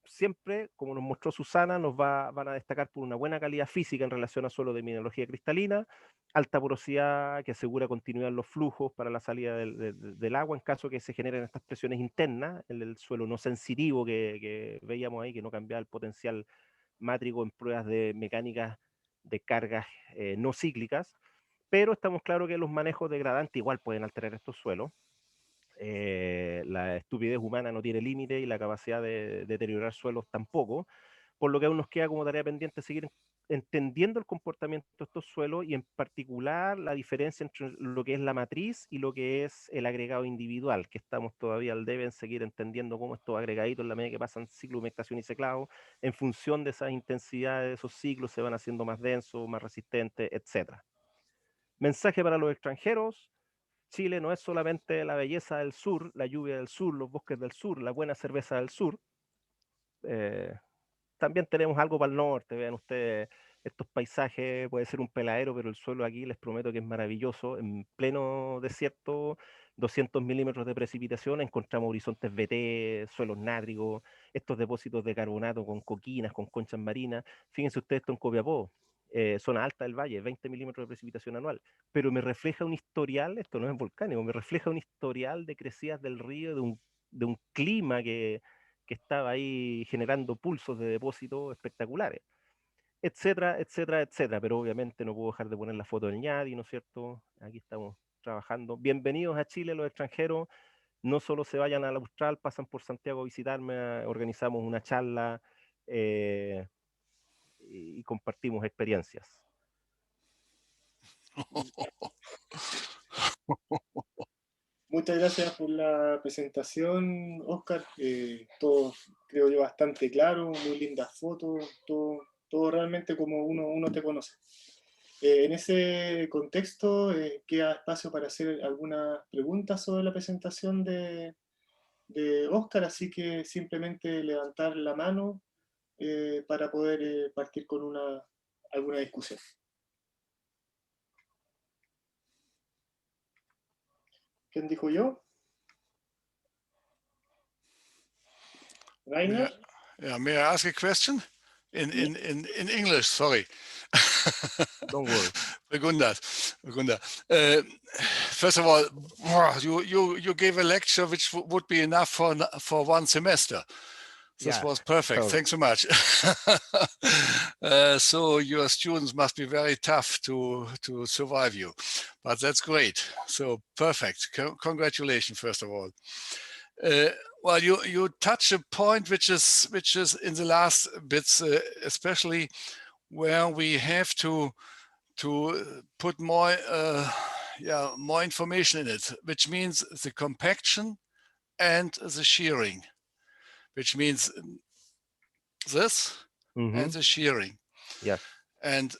siempre, como nos mostró Susana, van a destacar por una buena calidad física en relación a suelo de mineralogía cristalina, alta porosidad que asegura continuidad en los flujos para la salida del agua en caso que se generen estas presiones internas, el suelo no sensitivo que veíamos ahí, que no cambiaba el potencial mátrico en pruebas de mecánicas de cargas no cíclicas, pero estamos claros que los manejos degradantes igual pueden alterar estos suelos. La estupidez humana no tiene límite y la capacidad de deteriorar suelos tampoco, por lo que aún nos queda como tarea pendiente seguir entendiendo el comportamiento de estos suelos y en particular la diferencia entre lo que es la matriz y lo que es el agregado individual, que estamos todavía al debe en seguir entendiendo cómo estos agregaditos en la medida que pasan ciclo de humectación y seclado, en función de esas intensidades de esos ciclos se van haciendo más densos, más resistentes, etc. Mensaje para los extranjeros: Chile no es solamente la belleza del sur, la lluvia del sur, los bosques del sur, la buena cerveza del sur. Eh, También tenemos algo para el norte, vean ustedes estos paisajes, puede ser un peladero, pero el suelo aquí les prometo que es maravilloso. En pleno desierto, 200 milímetros de precipitación, encontramos horizontes VT, suelos nátricos, estos depósitos de carbonato con coquinas, con conchas marinas. Fíjense ustedes esto en Copiapó, zona alta del valle, 20 milímetros de precipitación anual, pero me refleja un historial, esto no es volcánico, me refleja un historial de crecidas del río, de un clima que estaba ahí generando pulsos de depósito espectaculares, etcétera, etcétera, etcétera. Pero obviamente no puedo dejar de poner la foto del ñadi, ¿no es cierto? Aquí estamos trabajando. Bienvenidos a Chile los extranjeros. No solo se vayan al Austral, pasan por Santiago a visitarme, organizamos una charla y compartimos experiencias. Muchas gracias por la presentación, Oscar. Todo, creo yo, bastante claro, muy lindas fotos, todo realmente como uno te conoce. En ese contexto, queda espacio para hacer algunas preguntas sobre la presentación de Oscar, así que simplemente levantar la mano para poder partir con alguna discusión. ¿Quién dijo yo? Rainer? Yeah, may I ask a question? In English, sorry. Don't worry. Gunda. First of all, you gave a lecture which would be enough for one semester. This Yeah, was perfect. so- Thanks so much. So your students must be very tough to survive you, but that's great. So perfect. Congratulations, first of all. Well, you touch a point which is in the last bits, especially where we have to put more more information in it, which means the compaction and the shearing, which means this Mhm. and the shearing. Yes. And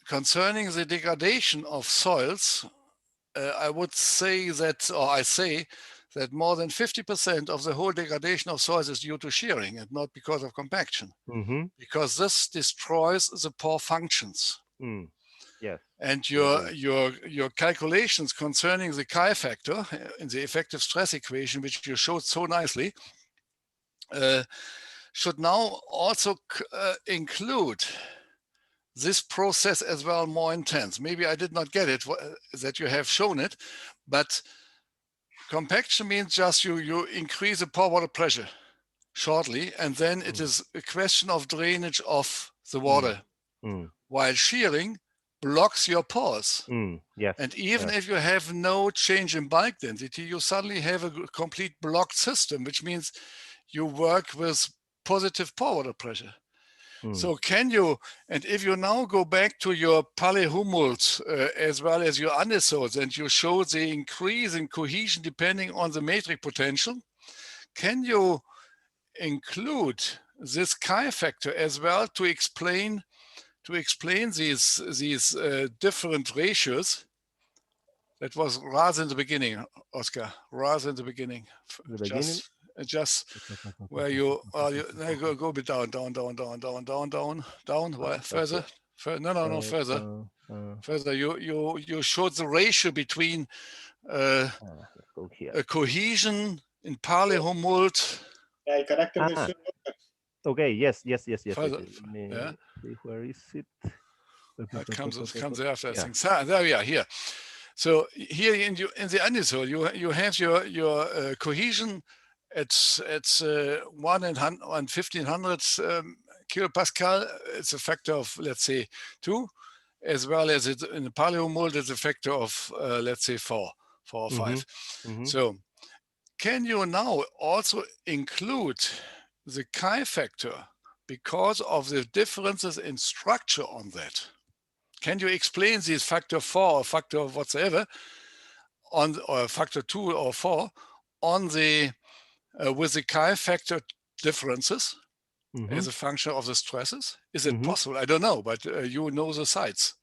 concerning the degradation of soils, I would say that, or I say that more than 50% of the whole degradation of soils is due to shearing and not because of compaction, Mhm. because this destroys the pore functions. Mm. Yes. And agree. your calculations concerning the chi factor in the effective stress equation, which you showed so nicely, should now also include this process as well more intense. Maybe I did not get it that you have shown it, but compaction means just you increase the pore water pressure shortly, and then it is a question of drainage of the water, Mm. while shearing blocks your pores. Mm. Yes. And even yes. if you have no change in bulk density, you suddenly have a complete blocked system, which means you work with positive pore water pressure. Mm. So can you, and if you now go back to your polyhumults as well as your anesols, and you show the increase in cohesion depending on the matrix potential, can you include this chi factor as well to explain these different ratios? That was rather in the beginning, Oscar. Rather in the beginning. The beginning. Just where you go a bit down. Well, further. No, further. Further. You showed the ratio between Let's go here. a cohesion in polyhumult. El carácter del Ah. suelo. Okay. Yes. Further, Let me yeah. see, where is it? It comes after. I Yeah. think. There we are. Here. So here in the anisole, you have your cohesion at 1 in 1500 kilopascal. It's a factor of, let's say, 2, as well as it in the polyhumult it's a factor of let's say 4 or 5. So can you now also include the chi factor because of the differences in structure on that? Can you explain these factor 4 or factor whatsoever on, or factor 2 or 4 on the with the chi factor differences as a function of the stresses? Is it possible? I don't know, but you know the sites.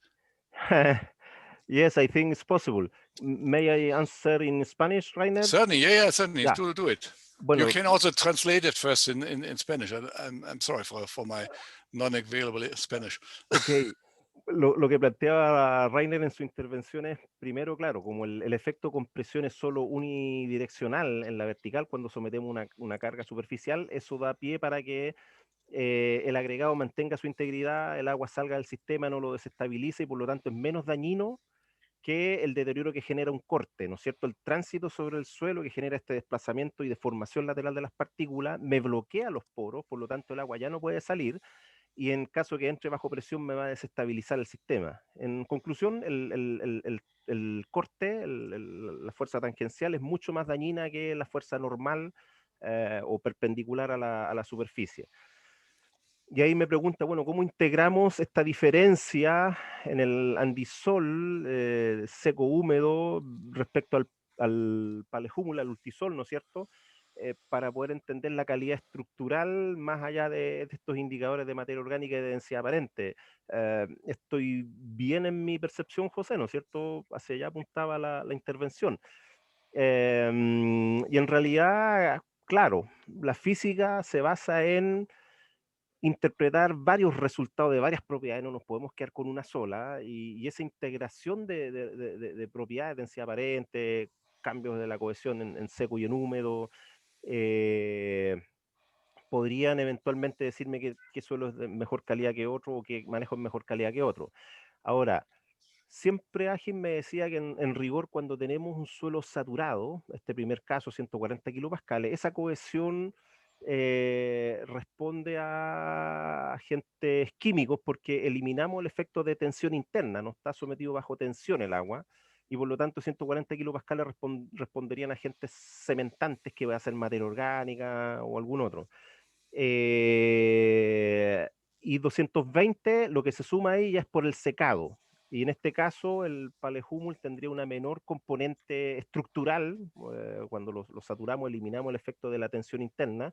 Yes, I think it's possible. May I answer in Spanish, Rainer? Certainly, yeah, certainly. Yeah. Do it. Bueno, You can also translate it first in Spanish. I'm sorry for my non-available Spanish. ok. Lo que planteaba Rainer en su intervención es, primero, claro, como el efecto compresión es solo unidireccional en la vertical, cuando sometemos una carga superficial, eso da pie para que el agregado mantenga su integridad, el agua salga del sistema, no lo desestabilice y por lo tanto es menos dañino que el deterioro que genera un corte, ¿no es cierto? El tránsito sobre el suelo que genera este desplazamiento y deformación lateral de las partículas me bloquea los poros, por lo tanto el agua ya no puede salir y en caso que entre bajo presión me va a desestabilizar el sistema. En conclusión, el corte, la fuerza tangencial es mucho más dañina que la fuerza normal o perpendicular a la superficie. Y ahí me pregunta, bueno, ¿cómo integramos esta diferencia en el andisol seco-húmedo respecto al palejúmula, al ultisol, ¿no es cierto? Para poder entender la calidad estructural más allá de estos indicadores de materia orgánica y de densidad aparente. Estoy bien en mi percepción, José, ¿no es cierto? Hacia allá apuntaba la intervención. Y en realidad, claro, la física se basa en interpretar varios resultados de varias propiedades, no nos podemos quedar con una sola, y esa integración de propiedades, densidad aparente, cambios de la cohesión en seco y en húmedo. Podrían eventualmente decirme que suelo es de mejor calidad que otro o que manejo en mejor calidad que otro. Ahora, siempre Agim me decía que en rigor cuando tenemos un suelo saturado, este primer caso 140 kilopascales, esa cohesión responde a agentes químicos porque eliminamos el efecto de tensión interna, no está sometido bajo tensión el agua, y por lo tanto 140 kilopascales responderían a agentes cementantes que va a ser materia orgánica o algún otro. Y 220, lo que se suma ahí ya es por el secado. Y en este caso, el palehumul tendría una menor componente estructural. Cuando lo saturamos, eliminamos el efecto de la tensión interna.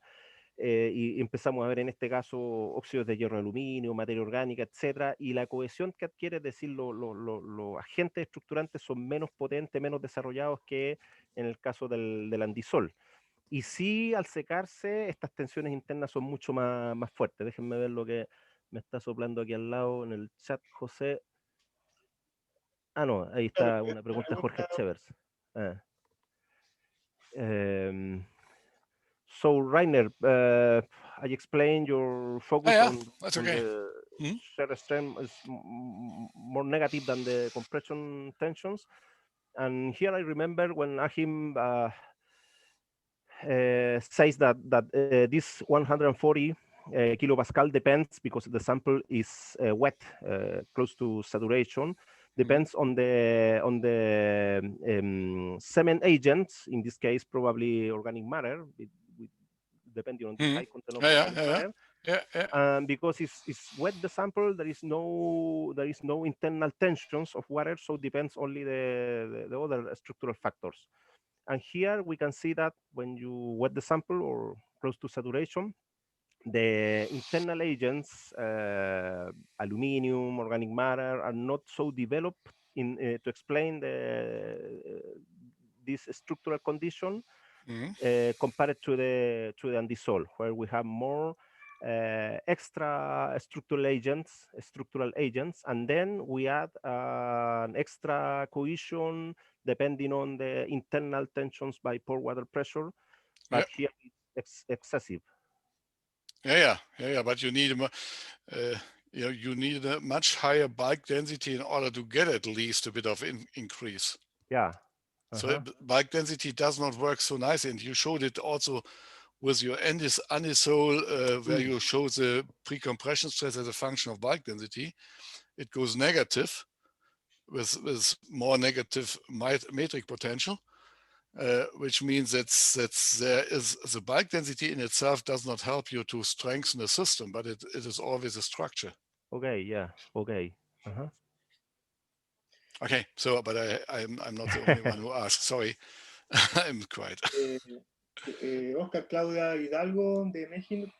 Y empezamos a ver en este caso óxidos de hierro, aluminio, materia orgánica, etcétera. Y la cohesión que adquiere, es decir, los agentes estructurantes son menos potentes, menos desarrollados que en el caso del andisol. Y sí, al secarse, estas tensiones internas son mucho más fuertes. Déjenme ver lo que me está soplando aquí al lado en el chat, José. Ah, no, ahí está una pregunta de Jorge Chevers. So, Rainer, I explained your focus Yeah, on that's okay. the shear strength is more negative than the compression tensions. And here I remember when Achim says that this 140 kilopascal depends, because the sample is wet, close to saturation, depends on the cement agents, in this case probably organic matter, depending on the high content of organic matter. Because it's wet the sample, there is no internal tensions of water, so depends only the other structural factors. And here we can see that when you wet the sample or close to saturation, the internal agents, aluminum, organic matter, are not so developed to explain this structural condition compared to the andisol, where we have more extra structural agents, and then we add an extra cohesion depending on the internal tensions by pore water pressure, but here it's excessive. Yeah. But you need you need a much higher bulk density in order to get at least a bit of increase. Yeah. So bulk density does not work so nice, and you showed it also with your andisol, where you show the pre-compression stress as a function of bulk density. It goes negative with more negative metric potential, which means that there is the bulk density in itself does not help you to strengthen the system, but it is always a structure. Okay. Yeah. Okay. Okay. So, but I'm not the only one who asked. Sorry, I'm quiet. Oscar Claudia Hidalgo de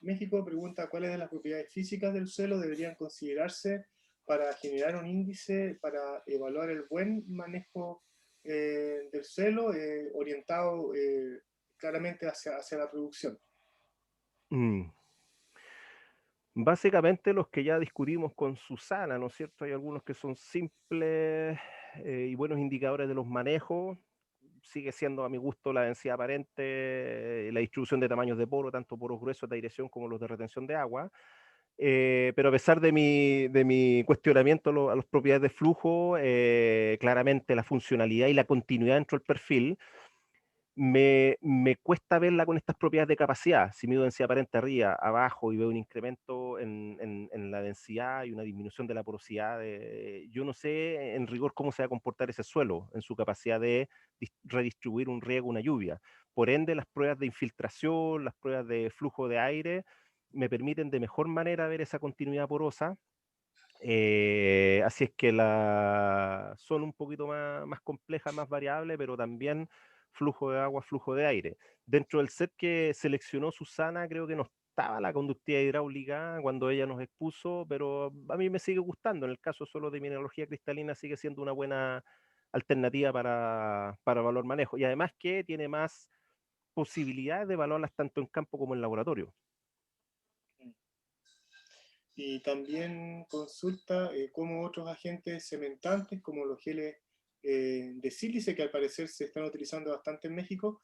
México pregunta cuáles de las propiedades físicas del suelo deberían considerarse para generar un índice para evaluar el buen manejo del suelo orientado claramente hacia la producción. Básicamente los que ya discutimos con Susana, ¿no es cierto? Hay algunos que son simples y buenos indicadores de los manejos. Sigue siendo a mi gusto la densidad aparente, la distribución de tamaños de poro, tanto poros gruesos de aireación como los de retención de agua. Pero a pesar de mi cuestionamiento a las propiedades de flujo, claramente la funcionalidad y la continuidad dentro del perfil, me cuesta verla con estas propiedades de capacidad. Si mido densidad aparente arriba, abajo y veo un incremento en la densidad y una disminución de la porosidad, yo no sé en rigor cómo se va a comportar ese suelo en su capacidad de redistribuir un riego, una lluvia. Por ende, las pruebas de infiltración, las pruebas de flujo de aire, me permiten de mejor manera ver esa continuidad porosa. Así es que son un poquito más complejas, más variables, pero también flujo de agua, flujo de aire. Dentro del set que seleccionó Susana, creo que no estaba la conductividad hidráulica cuando ella nos expuso, pero a mí me sigue gustando. En el caso solo de mineralogía cristalina sigue siendo una buena alternativa para valor manejo. Y además que tiene más posibilidades de evaluarlas tanto en campo como en laboratorio. Y también consulta cómo otros agentes cementantes, como los geles de sílice que al parecer se están utilizando bastante en México,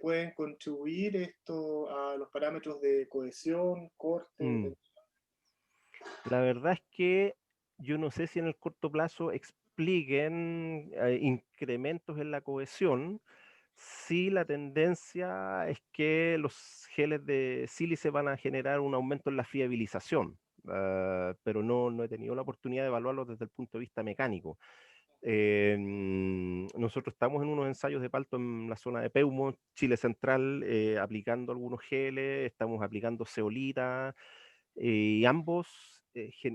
pueden contribuir esto a los parámetros de cohesión, corte. Mm. La verdad es que yo no sé si en el corto plazo expliquen incrementos en la cohesión. Sí, la tendencia es que los geles de sílice van a generar un aumento en la fiabilización, pero no he tenido la oportunidad de evaluarlo desde el punto de vista mecánico. Nosotros estamos en unos ensayos de palto en la zona de Peumo, Chile Central, aplicando algunos geles, estamos aplicando zeolita, y ambos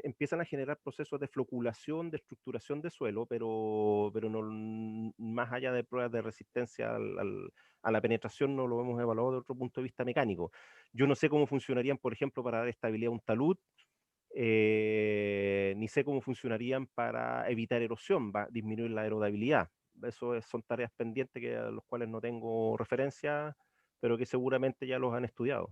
empiezan a generar procesos de floculación, de estructuración de suelo, pero no, más allá de pruebas de resistencia a la penetración, no lo hemos evaluado desde otro punto de vista mecánico. Yo no sé cómo funcionarían, por ejemplo, para dar estabilidad a un talud, ni sé cómo funcionarían para evitar erosión, disminuir la aerodabilidad. Son tareas pendientes a los cuales no tengo referencia, pero que seguramente ya los han estudiado.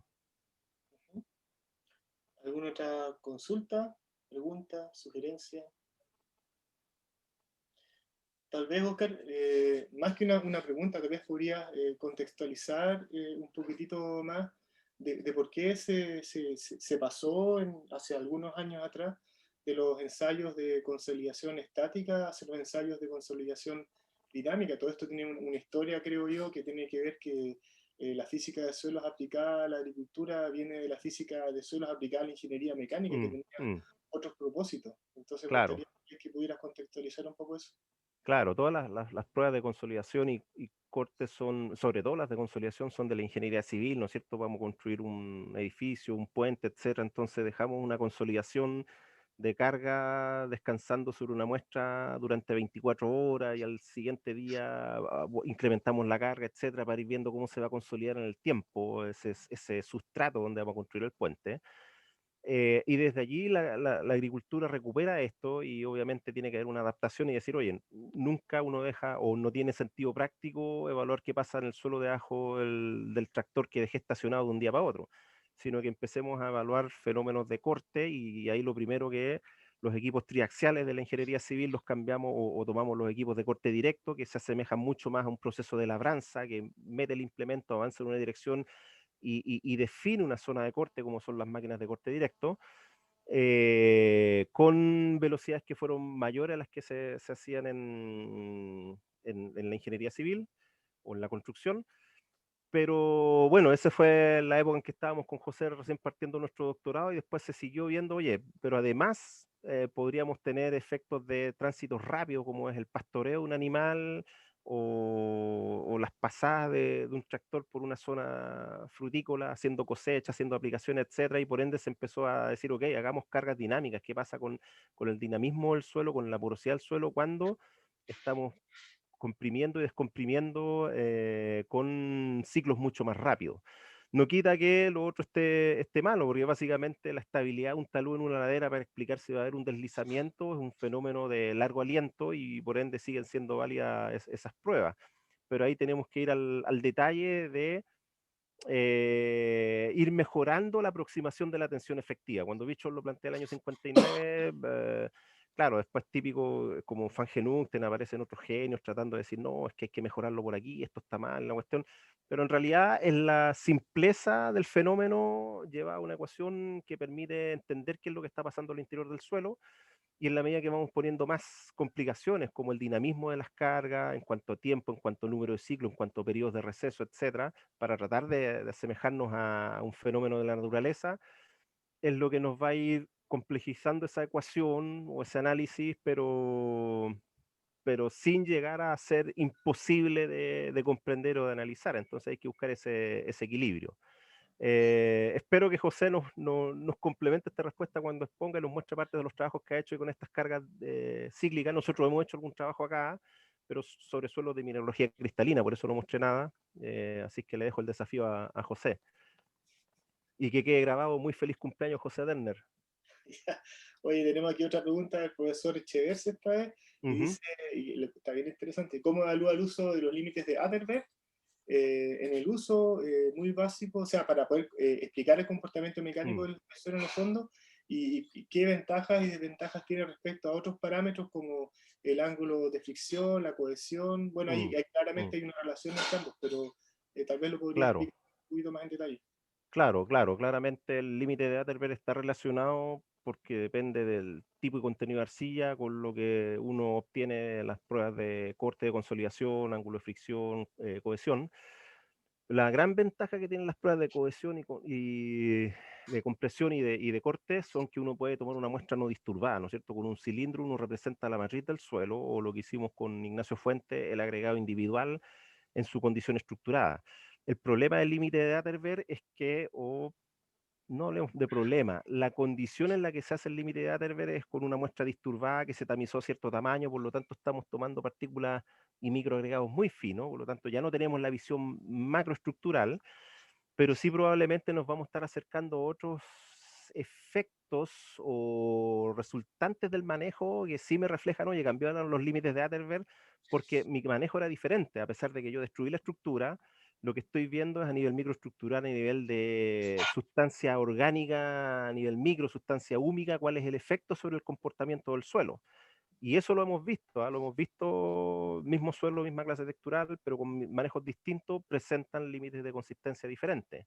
¿Alguna otra consulta, pregunta, sugerencia? Tal vez, Oscar, más que una pregunta, tal vez podrías contextualizar un poquitito más de por qué se pasó hace algunos años atrás de los ensayos de consolidación estática hacia los ensayos de consolidación dinámica. Todo esto tiene una historia, creo yo, que tiene que ver que la física de suelos aplicada a la agricultura viene de la física de suelos aplicada a la ingeniería mecánica, que tenía otros propósitos. Entonces, me Claro. gustaría que pudieras contextualizar un poco eso. Claro, todas las pruebas de consolidación y cortes son, sobre todo las de consolidación, son de la ingeniería civil, ¿no es cierto? Vamos a construir un edificio, un puente, etcétera. Entonces dejamos una consolidación de carga descansando sobre una muestra durante 24 horas y al siguiente día incrementamos la carga, etcétera, para ir viendo cómo se va a consolidar en el tiempo ese sustrato donde vamos a construir el puente. Y desde allí la agricultura recupera esto y obviamente tiene que haber una adaptación y decir, oye, nunca uno deja o no tiene sentido práctico evaluar qué pasa en el suelo debajo del tractor que dejé estacionado de un día para otro, sino que empecemos a evaluar fenómenos de corte y ahí lo primero que es los equipos triaxiales de la ingeniería civil los cambiamos o tomamos los equipos de corte directo que se asemejan mucho más a un proceso de labranza que mete el implemento, avanza en una dirección y define una zona de corte, como son las máquinas de corte directo, con velocidades que fueron mayores a las que se hacían en la ingeniería civil o en la construcción. Pero bueno, esa fue la época en que estábamos con José recién partiendo nuestro doctorado y después se siguió viendo, oye, pero además podríamos tener efectos de tránsito rápido como es el pastoreo de un animal o las pasadas de un tractor por una zona frutícola, haciendo cosecha, haciendo aplicaciones, etcétera, y por ende se empezó a decir, ok, hagamos cargas dinámicas. ¿Qué pasa con el dinamismo del suelo, con la porosidad del suelo cuando estamos comprimiendo y descomprimiendo con ciclos mucho más rápidos? No quita que lo otro esté malo, porque básicamente la estabilidad de un talud en una ladera para explicar si va a haber un deslizamiento es un fenómeno de largo aliento y por ende siguen siendo válidas esas pruebas. Pero ahí tenemos que ir al detalle de ir mejorando la aproximación de la tensión efectiva. Cuando Bichon lo plantea el año 59, claro, después típico, como Van Genungten, aparecen otros genios tratando de decir, no, es que hay que mejorarlo por aquí, esto está mal, la cuestión, pero en realidad en la simpleza del fenómeno lleva a una ecuación que permite entender qué es lo que está pasando al interior del suelo, y en la medida que vamos poniendo más complicaciones, como el dinamismo de las cargas, en cuanto a tiempo, en cuanto a número de ciclos, en cuanto a periodos de receso, etcétera, para tratar de asemejarnos a un fenómeno de la naturaleza, es lo que nos va a ir complejizando esa ecuación o ese análisis, pero sin llegar a ser imposible de comprender o de analizar. Entonces hay que buscar ese equilibrio. Espero que José nos complemente esta respuesta cuando exponga y nos muestre parte de los trabajos que ha hecho y con estas cargas cíclicas. Nosotros hemos hecho algún trabajo acá, pero sobre suelos de mineralogía cristalina, por eso no mostré nada. Así que le dejo el desafío a José. Y que quede grabado, muy feliz cumpleaños, José Derner. Oye, tenemos aquí otra pregunta del profesor Echeverse esta vez, y dice, y está bien interesante, ¿cómo evalúa el uso de los límites de Atterberg? En el uso muy básico, o sea, para poder explicar el comportamiento mecánico del suelo en el fondo, y qué ventajas y desventajas tiene respecto a otros parámetros como el ángulo de fricción, la cohesión. Bueno, ahí claramente hay una relación entre ambos, pero tal vez lo podría Claro. explicar un poquito más en detalle. Claro, claro, claramente el límite de Atterberg está relacionado porque depende del tipo y contenido de arcilla con lo que uno obtiene en las pruebas de corte, de consolidación, ángulo de fricción, cohesión. La gran ventaja que tienen las pruebas de cohesión y de compresión y de corte son que uno puede tomar una muestra no disturbada, ¿no es cierto? Con un cilindro uno representa la matriz del suelo, o lo que hicimos con Ignacio Fuente, el agregado individual en su condición estructurada. El problema del límite de Atterberg es que, o no hablemos de problema, la condición en la que se hace el límite de Atterberg es con una muestra disturbada que se tamizó a cierto tamaño, por lo tanto estamos tomando partículas y microagregados muy finos, por lo tanto ya no tenemos la visión macroestructural, pero sí probablemente nos vamos a estar acercando a otros efectos o resultantes del manejo que sí me reflejan, oye, cambiaron los límites de Atterberg porque mi manejo era diferente, a pesar de que yo destruí la estructura. Lo que estoy viendo es a nivel microestructural, a nivel de sustancia orgánica, a nivel micro, sustancia húmica, cuál es el efecto sobre el comportamiento del suelo. Y eso lo hemos visto, ¿eh? Lo hemos visto, mismo suelo, misma clase textural, pero con manejos distintos presentan límites de consistencia diferentes.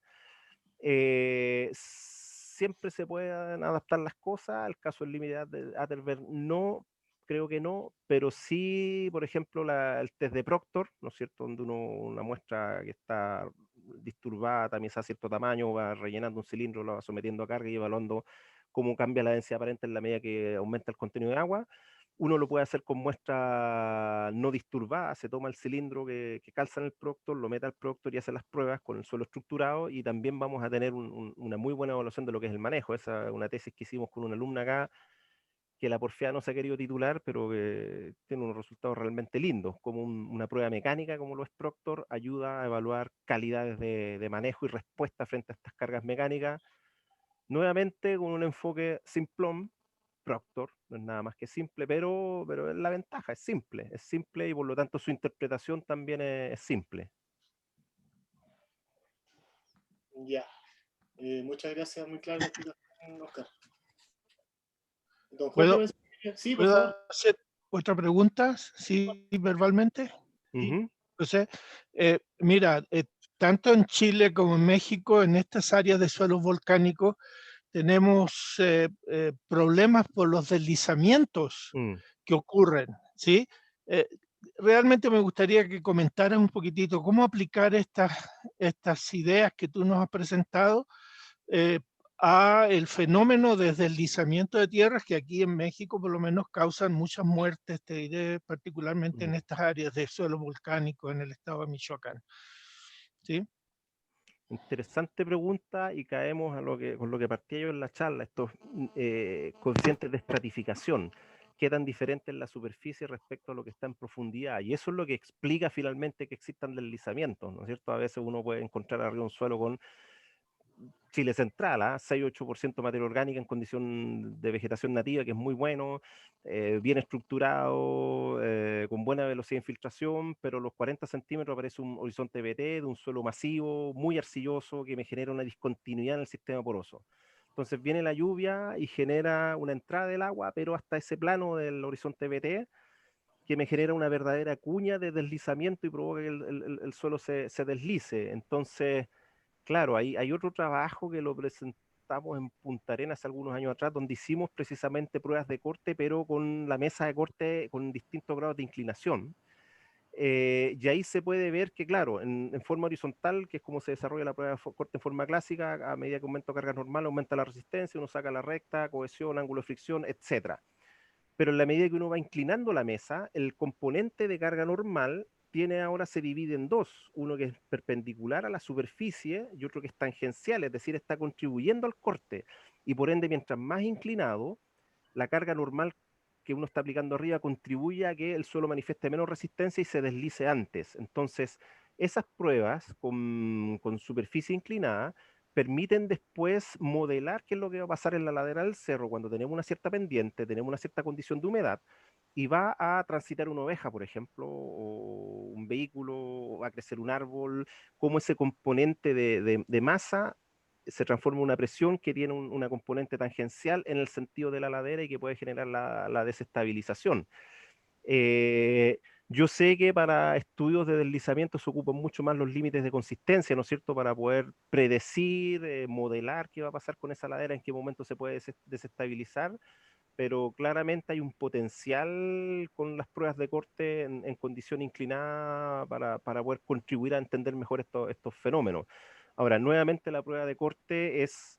Siempre se pueden adaptar las cosas, el caso del límite de Atterberg no, creo que no, pero sí, por ejemplo, el test de Proctor, ¿no es cierto?, donde una muestra que está disturbada, tamizada a cierto tamaño, va rellenando un cilindro, lo va sometiendo a carga y evaluando cómo cambia la densidad aparente en la medida que aumenta el contenido de agua. Uno lo puede hacer con muestra no disturbada, se toma el cilindro que calza en el Proctor, lo mete al Proctor y hace las pruebas con el suelo estructurado, y también vamos a tener una muy buena evaluación de lo que es el manejo. Esa es una tesis que hicimos con una alumna acá, que la porfía no se ha querido titular, pero que tiene unos resultados realmente lindos, como una prueba mecánica como lo es Proctor, ayuda a evaluar calidades de manejo y respuesta frente a estas cargas mecánicas, nuevamente con un enfoque simplón. Proctor no es nada más que simple, pero es la ventaja, es simple y por lo tanto su interpretación también es simple. Ya, muchas gracias, muy clara la explicación, Oscar. Don Jorge, sí, por ¿Puedo favor. hacer otra pregunta? Sí, verbalmente. Ujú. Entonces, mira, tanto en Chile como en México, en estas áreas de suelos volcánicos, tenemos problemas por los deslizamientos que ocurren, ¿sí? Realmente me gustaría que comentaras un poquitito cómo aplicar estas ideas que tú nos has presentado a el fenómeno de deslizamiento de tierras que aquí en México por lo menos causan muchas muertes, te diré, particularmente en estas áreas de suelo volcánico en el estado de Michoacán. ¿Sí? Interesante pregunta, y caemos con lo que partía yo en la charla, estos coeficientes de estratificación. Qué tan diferente es la superficie respecto a lo que está en profundidad. Y eso es lo que explica finalmente que existan deslizamientos, ¿no es cierto? A veces uno puede encontrar arriba un suelo con Chile central, 6-8% materia orgánica en condición de vegetación nativa, que es muy bueno, bien estructurado, con buena velocidad de infiltración, pero a los 40 centímetros aparece un horizonte BT de un suelo masivo, muy arcilloso, que me genera una discontinuidad en el sistema poroso. Entonces viene la lluvia y genera una entrada del agua, pero hasta ese plano del horizonte BT, que me genera una verdadera cuña de deslizamiento y provoca que el suelo se deslice. Entonces, claro, hay otro trabajo que lo presentamos en Punta Arenas hace algunos años atrás, donde hicimos precisamente pruebas de corte, pero con la mesa de corte con distintos grados de inclinación. Y ahí se puede ver que, claro, en forma horizontal, que es como se desarrolla la prueba de corte en forma clásica, a medida que aumenta carga normal, aumenta la resistencia, uno saca la recta, cohesión, ángulo de fricción, etc. Pero en la medida que uno va inclinando la mesa, el componente de carga normal se divide en dos, uno que es perpendicular a la superficie y otro que es tangencial, es decir, está contribuyendo al corte, y por ende, mientras más inclinado, la carga normal que uno está aplicando arriba contribuye a que el suelo manifieste menos resistencia y se deslice antes. Entonces, esas pruebas con superficie inclinada permiten después modelar qué es lo que va a pasar en la ladera del cerro cuando tenemos una cierta pendiente, tenemos una cierta condición de humedad, y va a transitar una oveja, por ejemplo, o un vehículo, o va a crecer un árbol, cómo ese componente de masa se transforma en una presión que tiene una componente tangencial en el sentido de la ladera y que puede generar la desestabilización. Yo sé que para estudios de deslizamiento se ocupan mucho más los límites de consistencia, ¿no es cierto?, para poder predecir, modelar qué va a pasar con esa ladera, en qué momento se puede desestabilizar, pero claramente hay un potencial con las pruebas de corte en condición inclinada para poder contribuir a entender mejor estos fenómenos. Ahora, nuevamente la prueba de corte es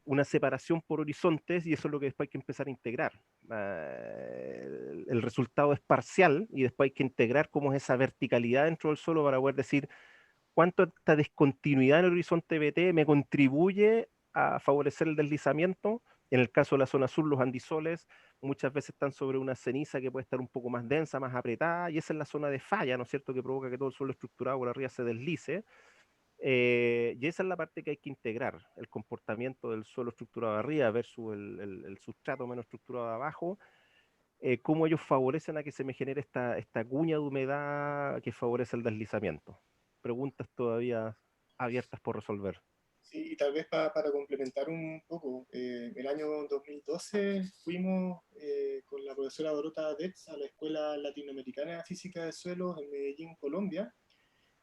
una separación por horizontes y eso es lo que después hay que empezar a integrar. El resultado es parcial y después hay que integrar cómo es esa verticalidad dentro del suelo para poder decir cuánto esta discontinuidad en el horizonte BT me contribuye a favorecer el deslizamiento. En el caso de la zona sur, los andisoles muchas veces están sobre una ceniza que puede estar un poco más densa, más apretada, y esa es la zona de falla, ¿no es cierto?, que provoca que todo el suelo estructurado por arriba se deslice. Y esa es la parte que hay que integrar, el comportamiento del suelo estructurado de arriba versus el sustrato menos estructurado de abajo, cómo ellos favorecen a que se me genere esta cuña de humedad que favorece el deslizamiento. Preguntas todavía abiertas por resolver. Sí, y tal vez para complementar un poco, el año 2012 fuimos con la profesora Dorota Detz a la Escuela Latinoamericana de Física de Suelos en Medellín, Colombia,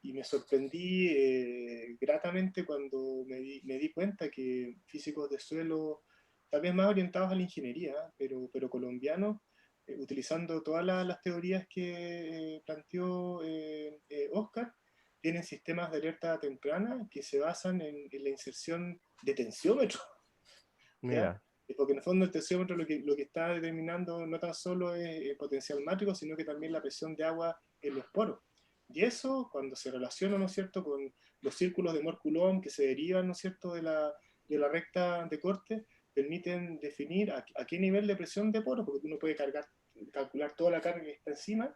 y me sorprendí gratamente cuando me di cuenta que físicos de suelo, tal vez más orientados a la ingeniería, pero colombianos, utilizando todas las teorías que planteó Oscar, tienen sistemas de alerta temprana que se basan en la inserción de tensiómetros. Mira. Porque en el fondo el tensiómetro lo que está determinando no tan solo es el potencial mátrico, sino que también la presión de agua en los poros. Y eso, cuando se relaciona, ¿no es cierto?, con los círculos de Mohr-Coulomb que se derivan, ¿no es cierto?, de la recta de corte, permiten definir a qué nivel de presión de poros, porque uno puede calcular toda la carga que está encima,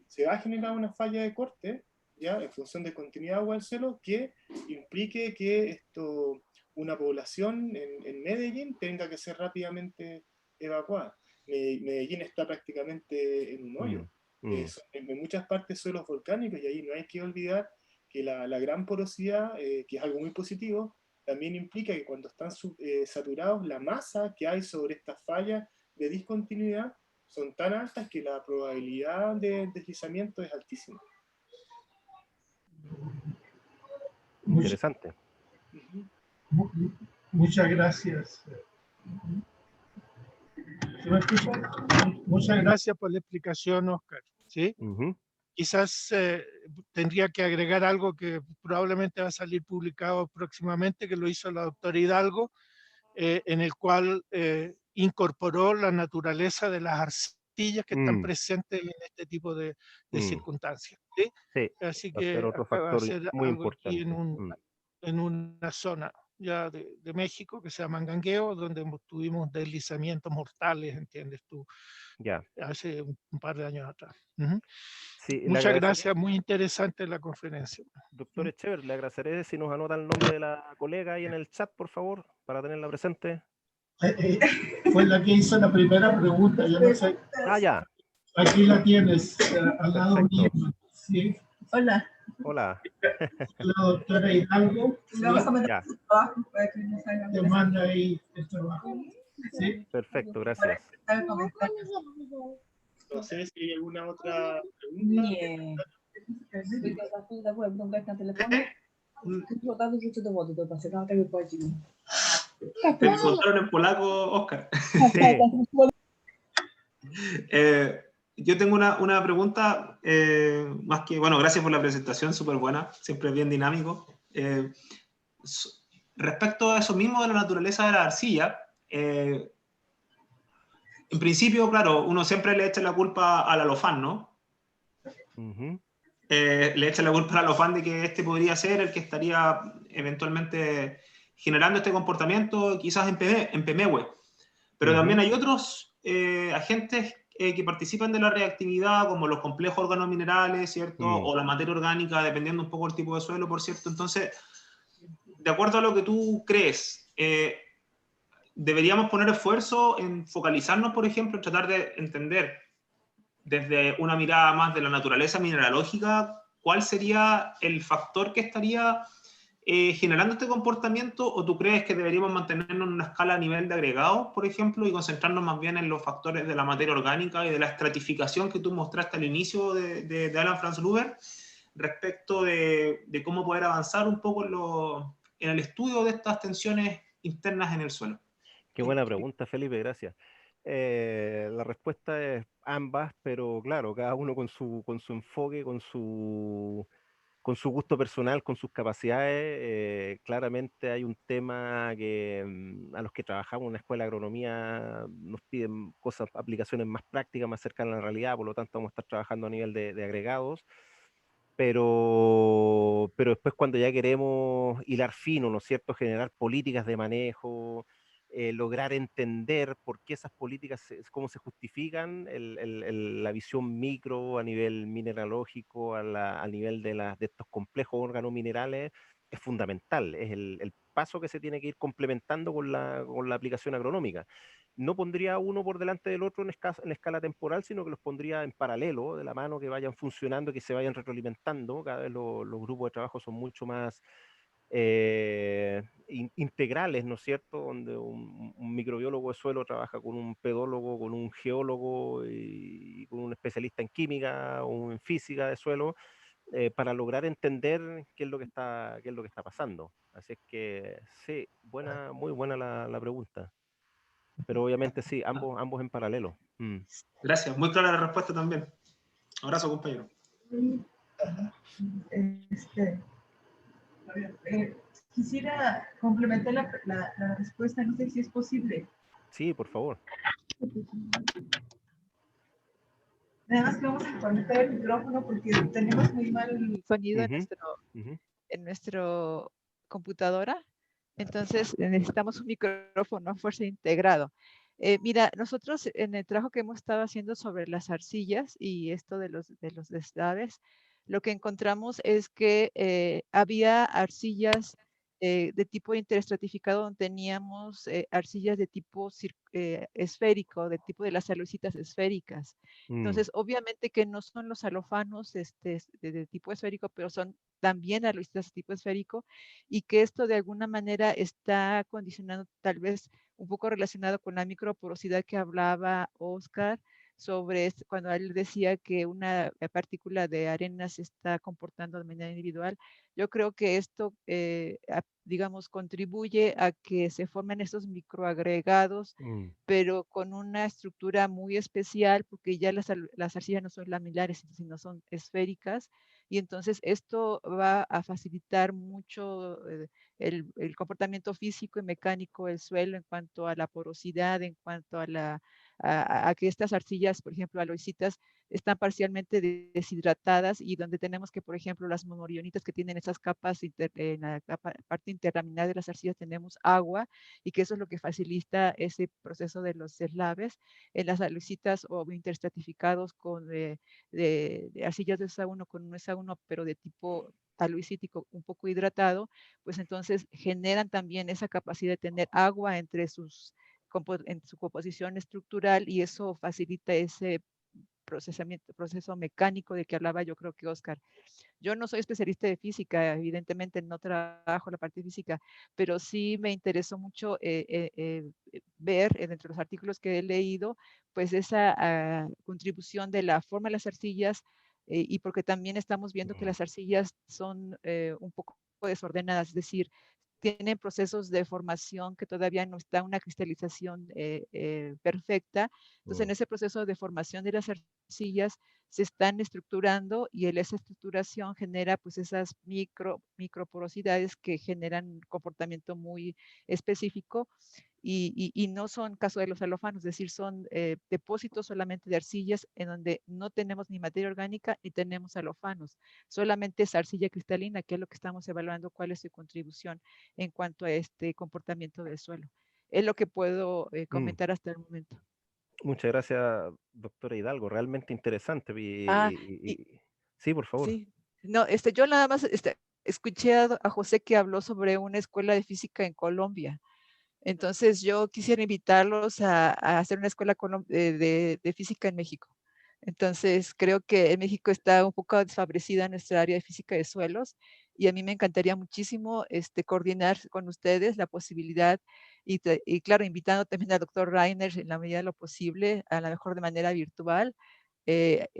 se va a generar una falla de corte, ya, en función de continuidad de agua del suelo, que implique que una población en Medellín tenga que ser rápidamente evacuada. Medellín está prácticamente en un hoyo. En muchas partes suelos volcánicos, y ahí no hay que olvidar que la gran porosidad, que es algo muy positivo, también implica que cuando están saturados, la masa que hay sobre estas fallas de discontinuidad son tan altas que la probabilidad de deslizamiento es altísima. Interesante. Muchas gracias. ¿Se me escucha? Muchas gracias por la explicación, Oscar. ¿Sí? Quizás tendría que agregar algo que probablemente va a salir publicado próximamente, que lo hizo la doctora Hidalgo, en el cual incorporó la naturaleza de las arcillas que están presentes en este tipo de circunstancias. ¿Sí? Sí, así va a ser que otro acá va a factor ser muy algo aquí importante. en una zona ya de México que se llama Mangangueo, donde tuvimos deslizamientos mortales, ¿entiendes tú? Ya. Hace un par de años atrás. Sí, muchas gracias, muy interesante la conferencia. Doctor Echever, le agradeceré si nos anota el nombre de la colega ahí en el chat, por favor, para tenerla presente. Fue la que hizo la primera pregunta, yo no sé. Ah, ya. Aquí la tienes, al lado mío. ¿Sí? Hola. Hola. La doctora Hidalgo. Ya. Te manda ahí el trabajo. ¿Sí? Perfecto, gracias. No sé si hay alguna otra pregunta. Te encontraron en polaco, Oscar. Sí. Yo tengo una pregunta, más que, bueno, gracias por la presentación, súper buena, siempre bien dinámico. Respecto a eso mismo de la naturaleza de la arcilla, en principio, claro, uno siempre le echa la culpa al alofán, ¿no? Le echa la culpa al alofán de que este podría ser el que estaría eventualmente generando este comportamiento, quizás en Pemehue. Pero también hay otros agentes que participan de la reactividad, como los complejos organominerales, ¿cierto? O la materia orgánica, dependiendo un poco del tipo de suelo, por cierto. Entonces, de acuerdo a lo que tú crees, ¿deberíamos poner esfuerzo en focalizarnos, por ejemplo, en tratar de entender desde una mirada más de la naturaleza mineralógica cuál sería el factor que estaría generando este comportamiento, o tú crees que deberíamos mantenernos en una escala a nivel de agregado, por ejemplo, y concentrarnos más bien en los factores de la materia orgánica y de la estratificación que tú mostraste al inicio de Alan Franz Gruber, respecto de cómo poder avanzar un poco en el estudio de estas tensiones internas en el suelo? Qué buena pregunta, Felipe, gracias. La respuesta es ambas, pero claro, cada uno con su enfoque, con su gusto personal, con sus capacidades. Claramente hay un tema que a los que trabajamos en una escuela de agronomía nos piden cosas, aplicaciones más prácticas, más cercanas a la realidad, por lo tanto vamos a estar trabajando a nivel de agregados. Pero después cuando ya queremos hilar fino, ¿no es cierto?, generar políticas de manejo, lograr entender por qué esas políticas, cómo se justifican, la visión micro a nivel mineralógico, a nivel de estos complejos órganos minerales, es fundamental, es el paso que se tiene que ir complementando con la aplicación agronómica. No pondría uno por delante del otro en escala temporal, sino que los pondría en paralelo, de la mano, que vayan funcionando, que se vayan retroalimentando. Cada vez los grupos de trabajo son mucho más integrales, ¿no es cierto? Donde un microbiólogo de suelo trabaja con un pedólogo, con un geólogo y con un especialista en química o en física de suelo, para lograr entender qué es lo que está pasando. Así es que sí, muy buena la pregunta. Pero obviamente sí, ambos en paralelo. Gracias, muy clara la respuesta también. Abrazo, compañero. Quisiera complementar la respuesta, no sé si es posible. Sí, por favor. Nada más que vamos a conectar el micrófono porque tenemos muy mal sonido en nuestro computadora. Entonces necesitamos un micrófono a fuerza integrado. Mira, nosotros en el trabajo que hemos estado haciendo sobre las arcillas y esto de los deslaves, lo que encontramos es que había arcillas de tipo interestratificado, donde teníamos arcillas de tipo esférico, de tipo de las alucitas esféricas. Entonces, obviamente que no son los alofanos de tipo esférico, pero son también alucitas de tipo esférico, y que esto de alguna manera está condicionando, tal vez un poco relacionado con la microporosidad que hablaba Oscar, sobre cuando él decía que una partícula de arena se está comportando de manera individual. Yo creo que esto, digamos, contribuye a que se formen estos microagregados, pero con una estructura muy especial, porque ya las arcillas no son laminares, sino son esféricas, y entonces esto va a facilitar mucho el comportamiento físico y mecánico del suelo en cuanto a la porosidad, en cuanto a que estas arcillas, por ejemplo, aloicitas, están parcialmente deshidratadas, y donde tenemos que, por ejemplo, las monorionitas que tienen esas capas, en la parte interlaminar de las arcillas tenemos agua, y que eso es lo que facilita ese proceso de los deslaves. En las aloicitas o interstratificados con de arcillas de SA1 con un SA1, pero de tipo aloicítico un poco hidratado, pues entonces generan también esa capacidad de tener agua entre en su composición estructural, y eso facilita ese proceso mecánico de que hablaba, yo creo que Oscar. Yo no soy especialista de física, evidentemente no trabajo la parte física, pero sí me interesó mucho ver entre los artículos que he leído, pues esa contribución de la forma de las arcillas, y porque también estamos viendo que las arcillas son un poco desordenadas, es decir, tienen procesos de formación que todavía no está una cristalización perfecta. Entonces, en ese proceso de formación de las arcillas se están estructurando, y esa estructuración genera pues esas microporosidades que generan comportamiento muy específico, y no son caso de los alofanos, es decir, son depósitos solamente de arcillas en donde no tenemos ni materia orgánica ni tenemos alofanos, solamente es arcilla cristalina, que es lo que estamos evaluando, cuál es su contribución en cuanto a este comportamiento del suelo. Es lo que puedo comentar hasta el momento. Muchas gracias, doctora Hidalgo, realmente interesante. Sí, por favor. Sí, no, yo nada más escuché a José que habló sobre una escuela de física en Colombia. Entonces yo quisiera invitarlos a hacer una escuela de física en México. Entonces creo que en México está un poco desfavorecida nuestra área de física de suelos, y a mí me encantaría muchísimo coordinar con ustedes la posibilidad y claro, invitando también al doctor Reiner en la medida de lo posible, a lo mejor de manera virtual,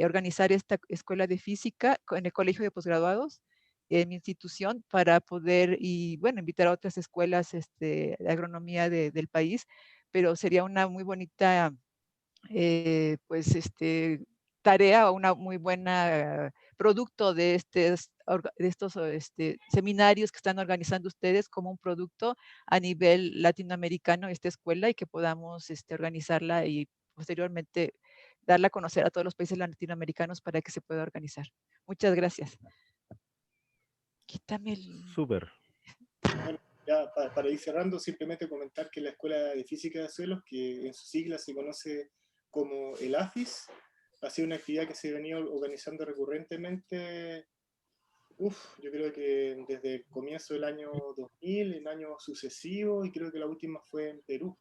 organizar esta escuela de física en el colegio de posgraduados en mi institución para poder, y bueno, invitar a otras escuelas de agronomía del país, pero sería una muy bonita, pues, tarea o una muy buena producto de estos seminarios que están organizando ustedes como un producto a nivel latinoamericano, esta escuela, y que podamos organizarla y posteriormente darla a conocer a todos los países latinoamericanos para que se pueda organizar. Muchas gracias. Quítame el... Súper. Bueno, ya para ir cerrando, simplemente comentar que la Escuela de Física de Suelos, que en sus siglas se conoce como el AFIS, ha sido una actividad que se venía organizando recurrentemente, yo creo que desde el comienzo del año 2000, en años sucesivos, y creo que la última fue en Perú.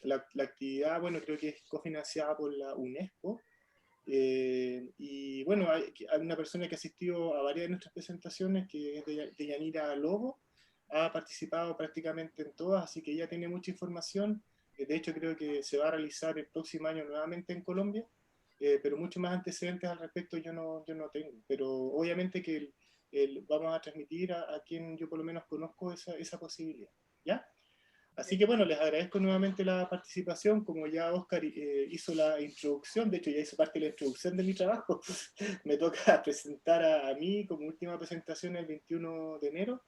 La actividad, bueno, creo que es cofinanciada por la UNESCO, y bueno, hay una persona que asistió a varias de nuestras presentaciones, que es de Yanira Lobo, ha participado prácticamente en todas, así que ella tiene mucha información. De hecho, creo que se va a realizar el próximo año nuevamente en Colombia, pero mucho más antecedentes al respecto yo no tengo. Pero obviamente que vamos a transmitir a quien yo por lo menos conozco esa posibilidad, ¿ya? Así que bueno, les agradezco nuevamente la participación. Como ya Oscar hizo la introducción, de hecho ya hizo parte de la introducción de mi trabajo, me toca presentar a mí como última presentación el 21 de enero.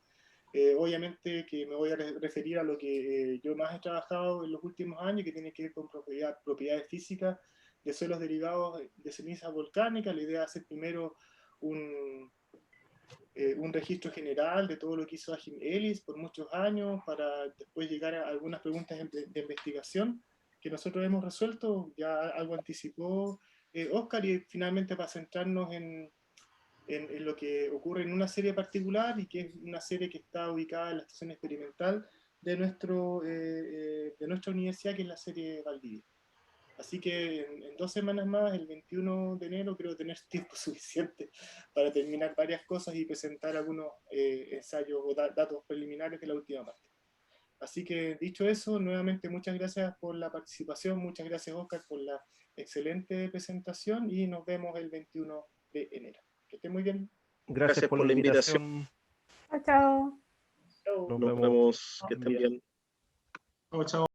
Obviamente que me voy a referir a lo que yo más he trabajado en los últimos años, que tiene que ver con propiedades físicas de suelos derivados de cenizas volcánicas. La idea es hacer primero un registro general de todo lo que hizo Achim Ellis por muchos años, para después llegar a algunas preguntas de investigación que nosotros hemos resuelto. Ya algo anticipó Oscar, y finalmente para centrarnos en lo que ocurre en una serie particular, y que es una serie que está ubicada en la estación experimental de nuestra universidad, que es la serie Valdivia. Así que en 2 semanas más, el 21 de enero, creo tener tiempo suficiente para terminar varias cosas y presentar algunos ensayos o datos preliminares de la última parte. Así que dicho eso, nuevamente muchas gracias por la participación, muchas gracias Oscar por la excelente presentación, y nos vemos el 21 de enero. Que estén muy bien. Gracias por la invitación. Chao, chao. Chao. Nos vemos. Que estén bien. Chao, chao.